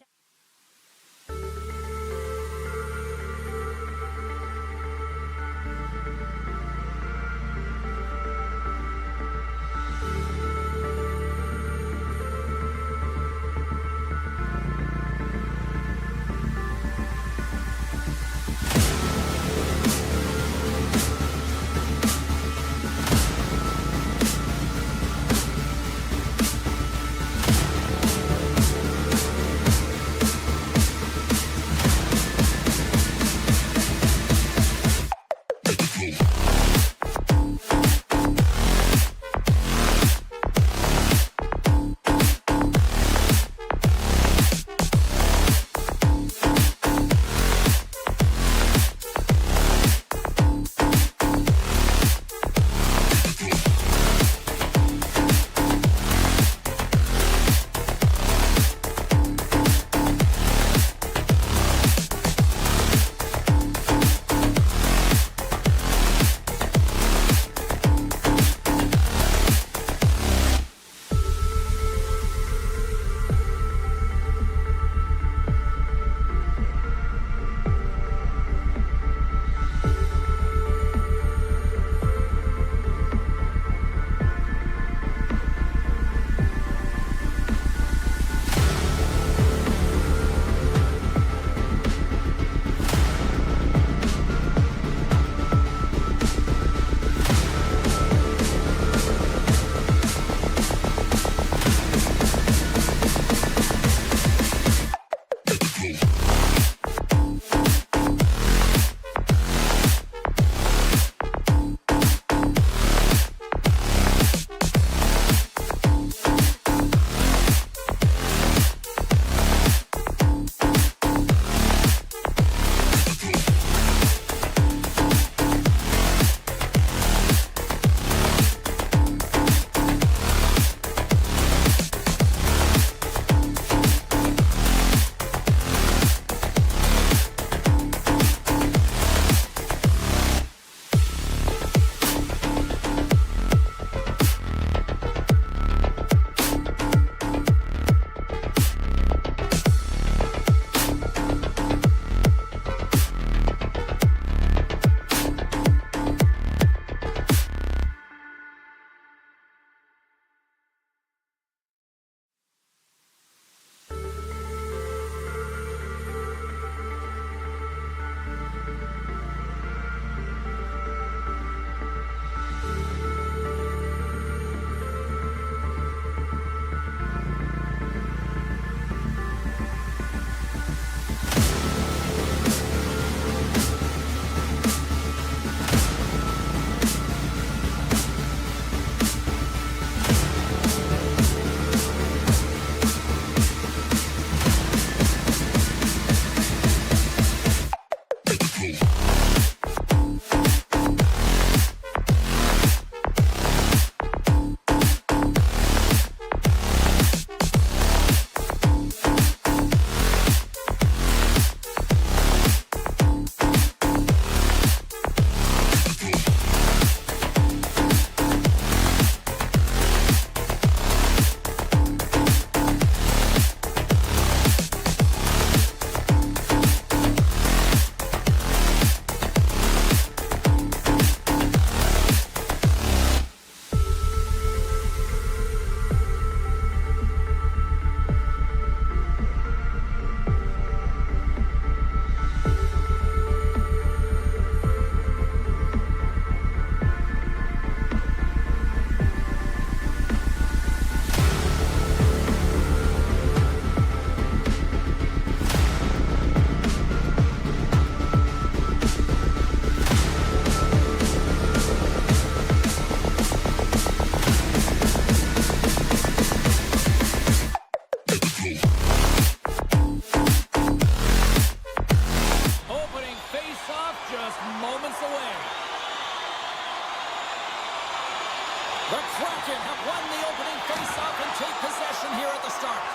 Speaker 1: The Kraken have won the opening face-off and take possession here at the start.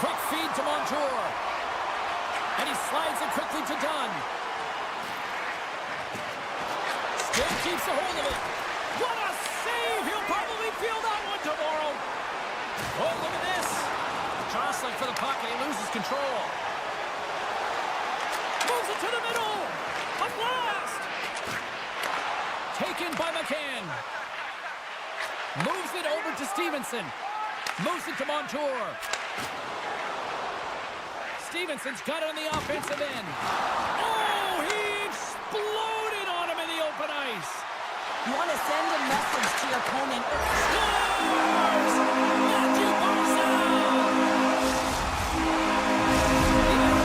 Speaker 1: Quick feed to Montour. And he slides it quickly to Dunn. Still keeps a hold of it. What a save! He'll probably feel that one tomorrow. Oh, look at this. Jostling for the puck, and he loses control. Moves it to the middle. A blast! Taken by McCann. Moves it over to Stevenson. Moves it to Montour. Stevenson's got it on the offensive end. Oh, he exploded on him in the open ice.
Speaker 2: You want to send a message to your opponent.
Speaker 1: Scores! Matthew Barzal!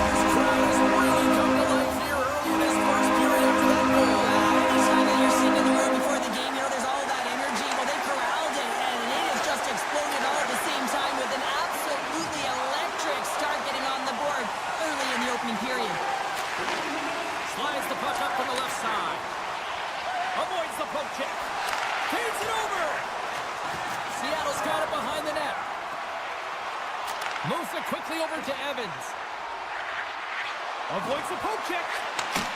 Speaker 1: This crowd has really come to life here early in this first period after that goal.
Speaker 2: Anytime that you're sitting in the room before the game, there's all that energy. Well, they corralled it, and it has just exploded all at the same time with an absolutely electric start getting on the board early in the opening period.
Speaker 1: Slides the puck up from the left side. Avoids the poke check. Feeds it over. Seattle's got it behind the net. Moves it quickly over to Evans. Avoids the poke check.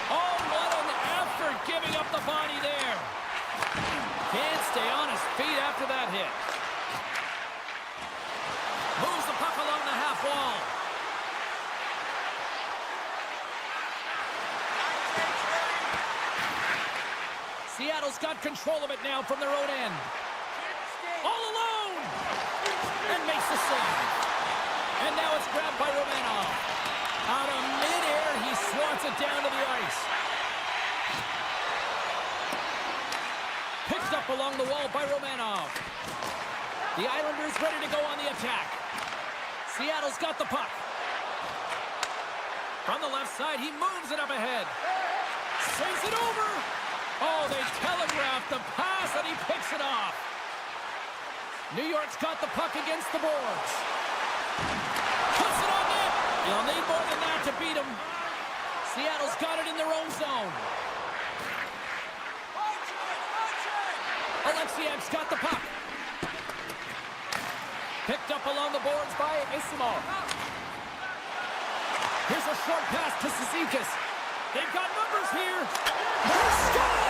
Speaker 1: Oh, what an effort giving up the body there. Can't stay on his feet after that hit. Moves the puck along the half wall. Seattle's got control of it now from their own end. All alone! And makes the save. And now it's grabbed by Romanov. Out of midair, he swats it down to the ice. Picked up along the wall by Romanov. The Islanders ready to go on the attack. Seattle's got the puck. From the left side, he moves it up ahead. Sends it over. Oh, they telegraphed the pass, and he picks it off. New York's got the puck against the boards. Puts it on net. You'll need more than that to beat him. Seattle's got it in their own zone. Alexiak's got the puck. Picked up along the boards by Isimov. Here's a short pass to Cizikas. They've got numbers here. They score!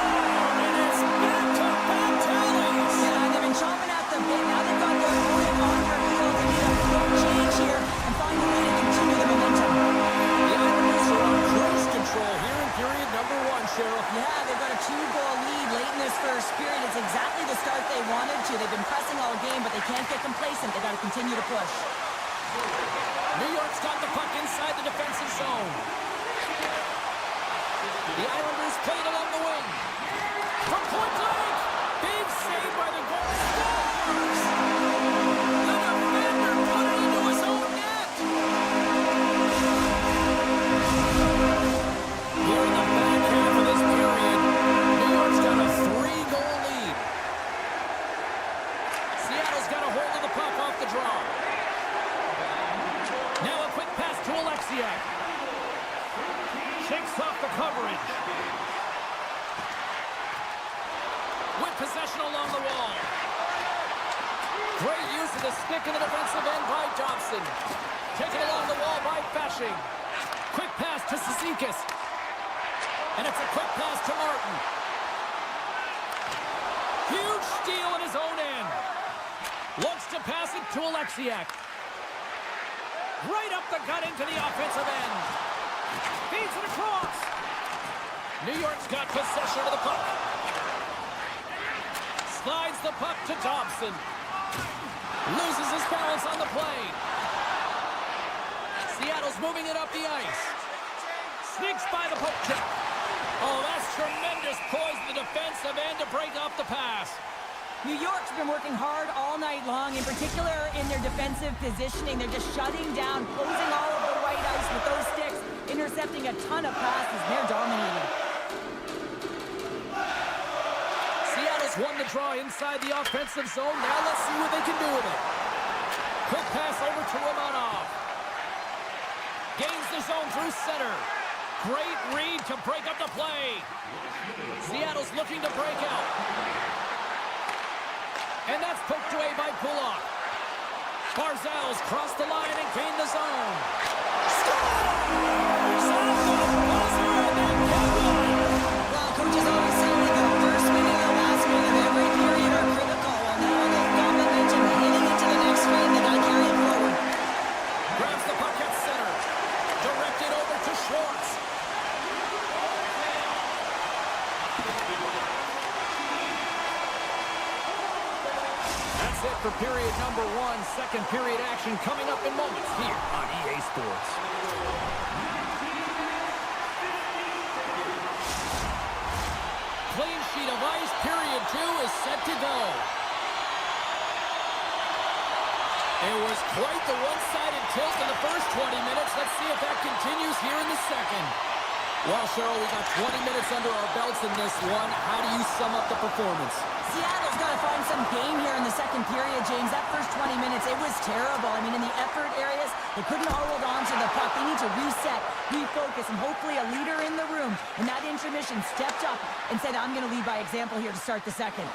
Speaker 1: And it's back-to-back tallies.
Speaker 2: Yeah, they've been chomping at the bit. Now they've got their opponent on their heels. They need a quick change here and find a way to continue the momentum.
Speaker 1: The Islanders are on cruise control here in period number 1, Cheryl.
Speaker 2: Yeah, they've got a 2-goal lead late in this first period. It's exactly the start they wanted to. They've been pressing all game, but they can't get complacent. They've got to continue to push.
Speaker 1: New York's got the puck inside the defensive zone. The Islanders play it along the wing. From point blank. Big save by the goal scorers. The defender put it into his own net. Here in the back half of this period, New York's got a 3-goal lead. Seattle's got a hold of the puck off the draw. Now a quick pass to Alexiak. Shakes off the coverage. With possession along the wall. Great use of the stick in the defensive end by Dobson. Taken along the wall by Fashing. Quick pass to Cizikas. And it's a quick pass to Martin. Huge steal in his own end. Looks to pass it to Alexiak. Right up the gut into the offensive end. Feeds it across. New York's got possession of the puck. Slides the puck to Dobson. Loses his balance on the play. Seattle's moving it up the ice. Sneaks by the poke check. Oh, that's tremendous poise in the defensive end to break off the pass.
Speaker 2: New York's been working hard all night long, in particular in their defensive positioning. They're just shutting down, closing all of the white ice with those sticks, intercepting a ton of passes. They're dominating.
Speaker 1: Seattle's won the draw inside the offensive zone. Now let's see what they can do with it. Quick pass over to Romanov. Gains the zone through center. Great read to break up the play. Seattle's looking to break out. And that's poked away by Pullock. Barzell's crossed the line and gained the zone.
Speaker 2: Well, coaches always say that the first minute and the last minute of every period are critical. Well, now they've got momentum heading into the next frame. They got to carry it forward.
Speaker 1: Grabs the puck at center. Directed over to Schwartz. That's it for period number 1. Second period action coming up in moments here on EA Sports. Clean sheet of ice. Period 2 is set to go. It was quite the one-sided tilt in the first 20 minutes. Let's see if that continues here in the second. Well, Cheryl, we got 20 minutes under our belts in this one. How do you sum up the performance?
Speaker 2: Seattle's got to find some game here in the second period, James. That first 20 minutes, it was terrible. I mean, in the effort areas, they couldn't hold on to the puck. They need to reset, refocus, and hopefully a leader in the room in that intermission stepped up and said, I'm going to lead by example here to start the second.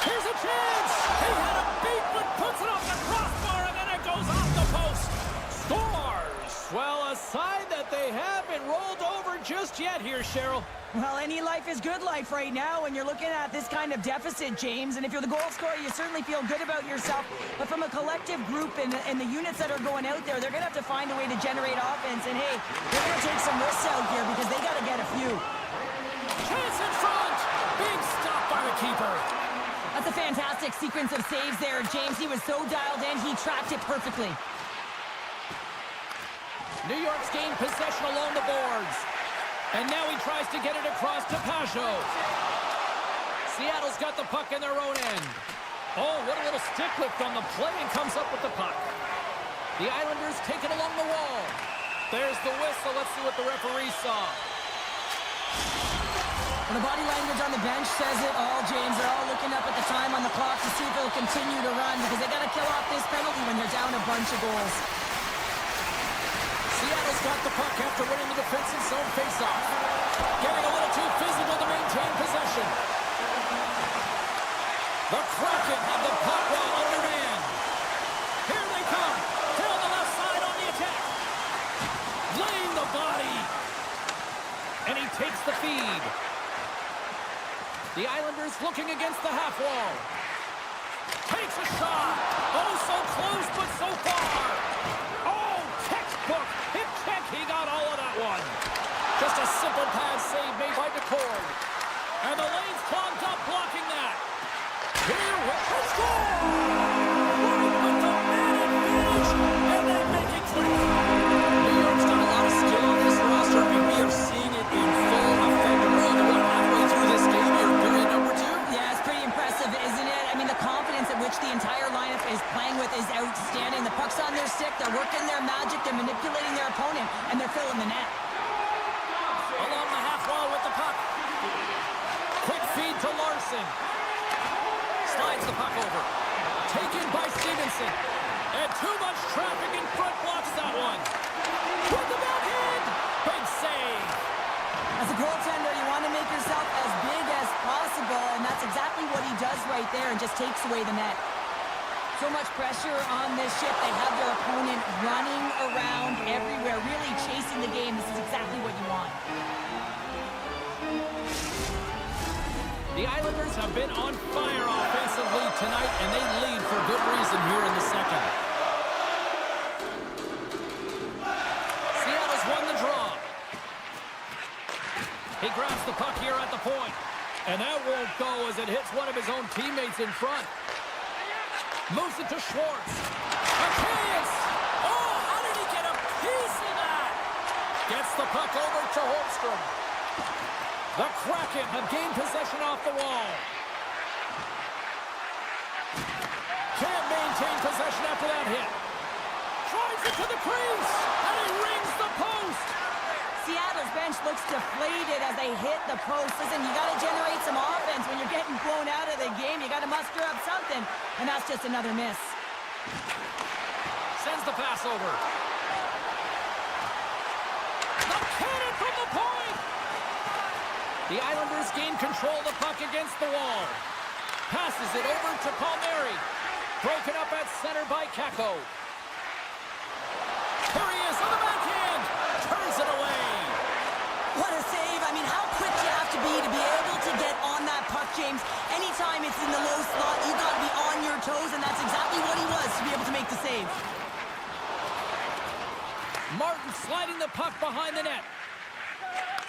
Speaker 1: Here's a chance! He had a beat, but puts it off the crossbar, and then it goes off the post. Scores! Well, a sign that they haven't rolled over just yet here, Cheryl.
Speaker 2: Well, any life is good life right now when you're looking at this kind of deficit, James. And if you're the goal scorer, you certainly feel good about yourself. But from a collective group and the units that are going out there, they're going to have to find a way to generate offense. And, hey, they're going to take some risks out here because they got to get a few.
Speaker 1: Chance in front! Big stop by the keeper.
Speaker 2: That's a fantastic sequence of saves there, James. He was so dialed in, he tracked it perfectly.
Speaker 1: New York's gained possession along the boards. And now he tries to get it across to Pajot. Seattle's got the puck in their own end. Oh, what a little stick lift on the play, and comes up with the puck. The Islanders take it along the wall. There's the whistle. Let's see what the referee saw.
Speaker 2: Well, the body language on the bench says it all, James. They're all looking up at the time on the clock to see if it'll continue to run because they got to kill off this penalty when they're down a bunch of goals.
Speaker 1: Seattle's got the puck after winning the defensive zone faceoff. Getting a little too physical to maintain possession. The Kraken have the puck while undermanned. Here they come. Here on the left side on the attack. Laying the body. And he takes the feed. The Islanders looking against the half wall. Takes a shot. Oh, so close, but so far. Oh, textbook. Hip check. He got all of that one. Just a simple pad save made by DeCord. And the lane's clogged up, blocking that. Here with the score. Right with the man finish. And then make it clean. New York's got a lot of skill on this roster, and we are seeing it in full effect. We're only halfway through this game here, period number 2.
Speaker 2: Yeah, it's pretty impressive, isn't it? I mean, the confidence at which the entire lineup is playing with is outstanding. The puck's on their stick, they're working their magic, they're manipulating their opponent, and they're filling the net.
Speaker 1: Along the half wall with the puck. Quick feed to Larson. Slides the puck over. Taken by Stevenson. And too much traffic in front blocks that one. With the backhand. Big save.
Speaker 2: As a goaltender, you want to make yourself as big as possible, and that's exactly what he does right there and just takes away the net. So much pressure on this ship. They have their opponent running around everywhere, really chasing the game. This is exactly what you want.
Speaker 1: The Islanders have been on fire offensively tonight, and they lead for good reason here in the second. Seattle's won the draw. He grabs the puck here at the point. And that won't go as it hits one of his own teammates in front. Moves it to Schwartz. A chance! Oh, how did he get a piece of that? Gets the puck over to Holmstrom. The Kraken have gained possession off the wall. Can't maintain possession after that hit. Drives it to the crease, and he rings the post.
Speaker 2: Seattle's bench looks deflated as they hit the post. Listen, you got to generate some offense when you're getting blown out of the game. You got to muster up something, and that's just another miss.
Speaker 1: Sends the pass over. The cannon from the point. The Islanders gain control of the puck against the wall. Passes it over to Palmieri. Broken up at center by Kako. Here he is on the backhand. Turns it away.
Speaker 2: What a save. I mean, how quick you have to be able to get on that puck, James. Anytime it's in the low slot, you got to be on your toes, and that's exactly what he was to be able to make the save.
Speaker 1: Martin sliding the puck behind the net.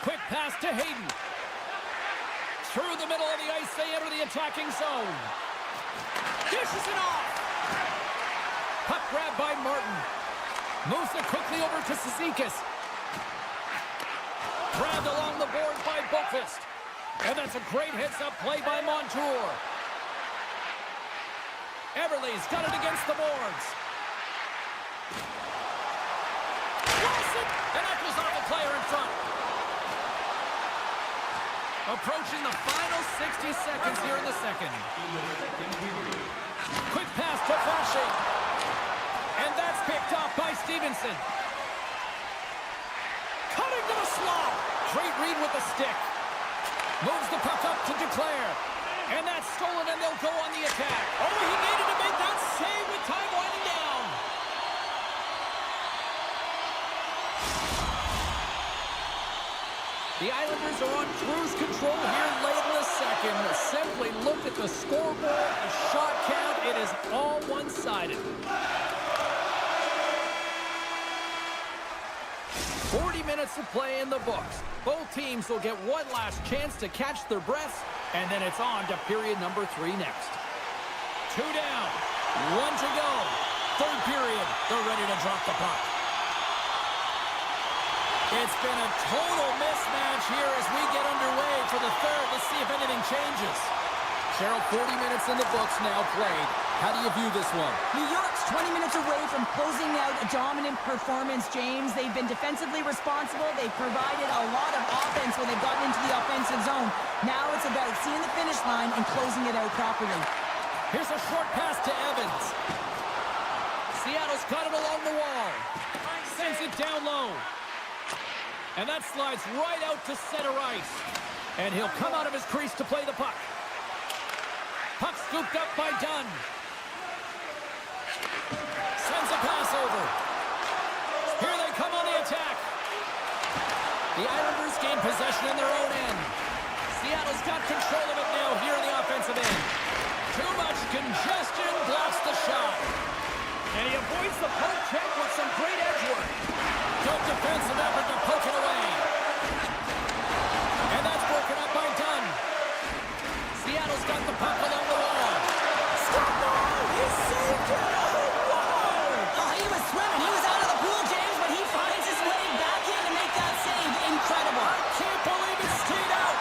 Speaker 1: Quick pass to Hayden. Through the middle of the ice, they enter the attacking zone. Dishes it off. Puck grab by Martin. Moves it quickly over to Cizikas. Grabbed along the board by Boqvist. And that's a great heads-up play by Montour. Everly's got it against the boards. Wilson, and that goes off the player in front. Approaching the final 60 seconds here in the second. Quick pass to Fasching. And that's picked off by Stevenson. Cutting to the slot. Great read with the stick. Moves the puck up to Duclair. And that's stolen, and they'll go on the attack. Oh, he needed to make that save with time winding down. The Islanders are on cruise control here late in the second. Simply look at the scoreboard, the shot count. It is all one-sided. 40 minutes of play in the books. Both teams will get one last chance to catch their breaths, and then it's on to period number 3 next. 2 down, 1 to go. Third period, they're ready to drop the puck. It's been a total mismatch here as we get underway for the third. Let's see if anything changes. Cheryl, 40 minutes in the books now played. How do you view this one?
Speaker 2: New York's 20 minutes away from closing out a dominant performance, James. They've been defensively responsible. They've provided a lot of offense when they've gotten into the offensive zone. Now it's about seeing the finish line and closing it out properly.
Speaker 1: Here's a short pass to Evans. Seattle's got it along the wall. Sends it down low. And that slides right out to center ice. And he'll come out of his crease to play the puck. Puck scooped up by Dunn. Sends a pass over. Here they come on the attack. The Islanders gain possession in their own end. Seattle's got control of it now here in the offensive end. Too much congestion blocks the shot. And he avoids the poke check with some great edge work. Good defensive effort to poke it away. And that's broken up by Dunn. Seattle's got the puck along the wall. Stop ball! He saved it! Oh, wow!
Speaker 2: Oh, he was swimming. He was out of the pool, James, but he finds his way back in to make that save. Incredible.
Speaker 1: I can't believe it stayed out.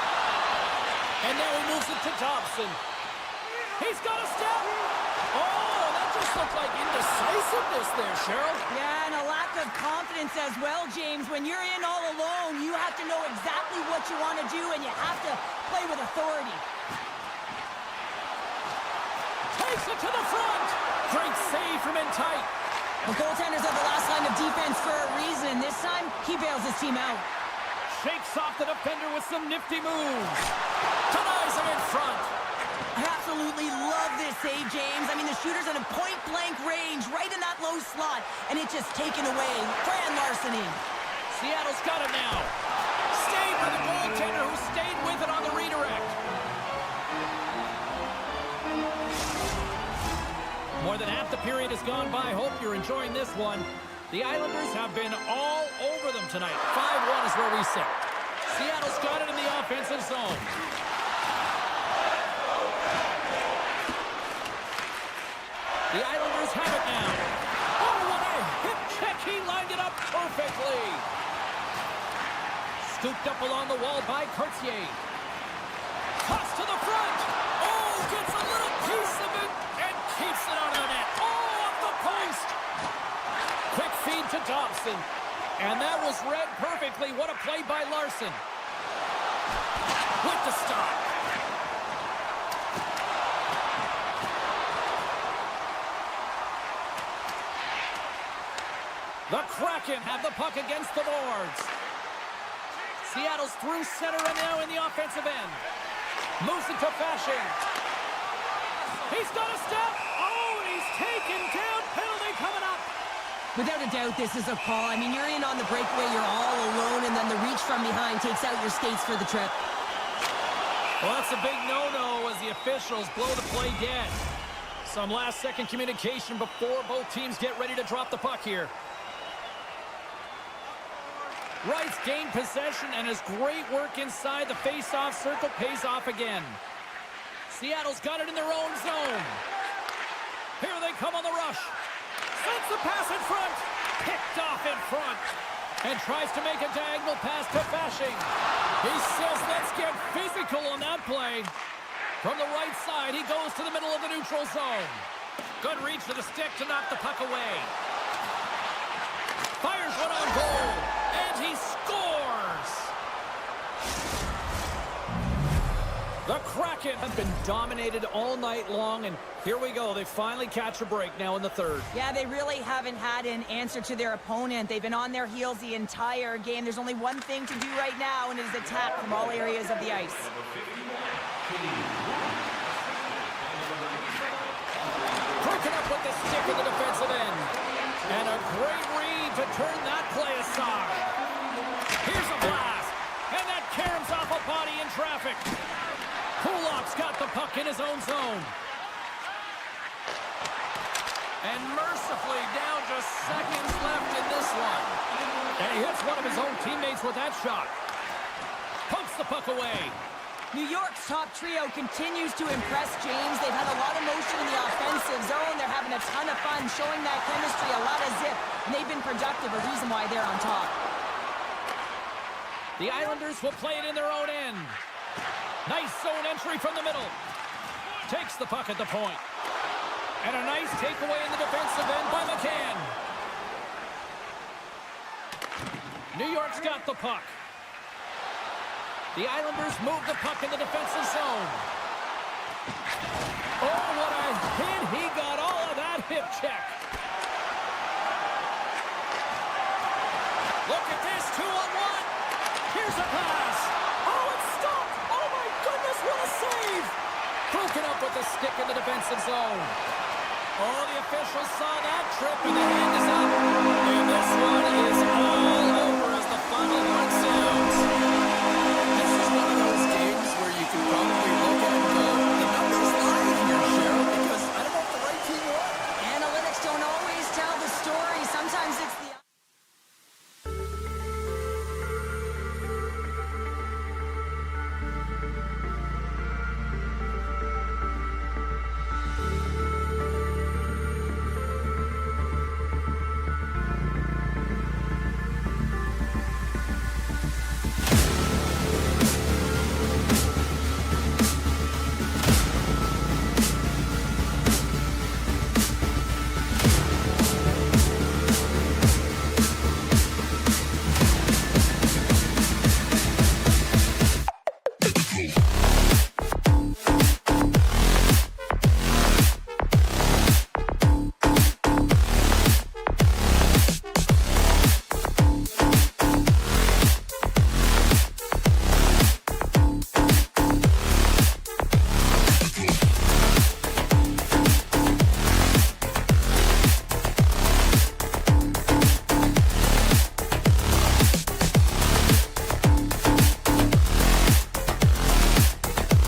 Speaker 1: And now he moves it to Dobson. He's got a step. Oh, that just looked like indecisiveness there, Cheryl.
Speaker 2: Yeah, and a lack of confidence as well, James. When you're in all alone, you have to know exactly what you want to do, and you have to play with authority.
Speaker 1: Takes it to the front. Great save from in tight.
Speaker 2: The goaltender's at the last line of defense for a reason. This time, he bails his team out.
Speaker 1: Shakes off the defender with some nifty moves. Denies him in front.
Speaker 2: I absolutely love this save, James. I mean, the shooter's at a point-blank range, right in that low slot, and it's just taken away. Grand larceny.
Speaker 1: Seattle's got it now. Stayed by the goaltender who stayed with it on the redirect. More than half the period has gone by. Hope you're enjoying this one. The Islanders have been all over them tonight. 5-1 is where we sit. Seattle's got it in the offensive zone. The Islanders have it now. Oh, what a hip check. He lined it up perfectly. Scooped up along the wall by Cartier. Toss to the front. Oh, gets a little piece of it and keeps it out of the net. Oh, off the post. Quick feed to Dobson. And that was read perfectly. What a play by Larson. With the stop. The Kraken have the puck against the boards. Seattle's through center and now in the offensive end. Moves it to Fasching. He's got a step. Oh, and he's taken down. Penalty coming up.
Speaker 2: Without a doubt, this is a call. I mean, you're in on the breakaway, you're all alone, and then the reach from behind takes out your skates for the trip.
Speaker 1: Well, that's a big no-no as the officials blow the play dead. Some last-second communication before both teams get ready to drop the puck here. Rice gained possession, and his great work inside the face-off circle pays off again. Seattle's got it in their own zone. Here they come on the rush. Sends the pass in front. Picked off in front. And tries to make a diagonal pass to Fashing. He says, let's get physical on that play. From the right side, he goes to the middle of the neutral zone. Good reach to the stick to knock the puck away. Fires one on goal. And he scores! The Kraken have been dominated all night long, and here we go. They finally catch a break now in the third.
Speaker 2: Yeah, they really haven't had an answer to their opponent. They've been on their heels the entire game. There's only one thing to do right now, and it is attack from all areas of the ice.
Speaker 1: Kraken up with the stick in the defensive end. And a great read to turn that play aside. Here's a blast. And that caroms off a body in traffic. Kulak's got the puck in his own zone. And mercifully down to seconds left in this one. And he hits one of his own teammates with that shot. Pumps the puck away.
Speaker 2: New York's top trio continues to impress, James. They've had a lot of motion in the offensive zone. They're having a ton of fun, showing that chemistry, a lot of zip, and they've been productive, a reason why they're on top.
Speaker 1: The Islanders will play it in their own end. Nice zone entry from the middle. Takes the puck at the point. And a nice takeaway in the defensive end by McCann. New York's got the puck. The Islanders move the puck in the defensive zone. Oh, what a hit. He got all of that hip check. Look at this, 2-on-1. Here's a pass. Oh, it's stopped. Oh, my goodness, what a save. Broken up with the stick in the defensive zone. Oh, the officials saw that trip, and the hand is up. And this one is on.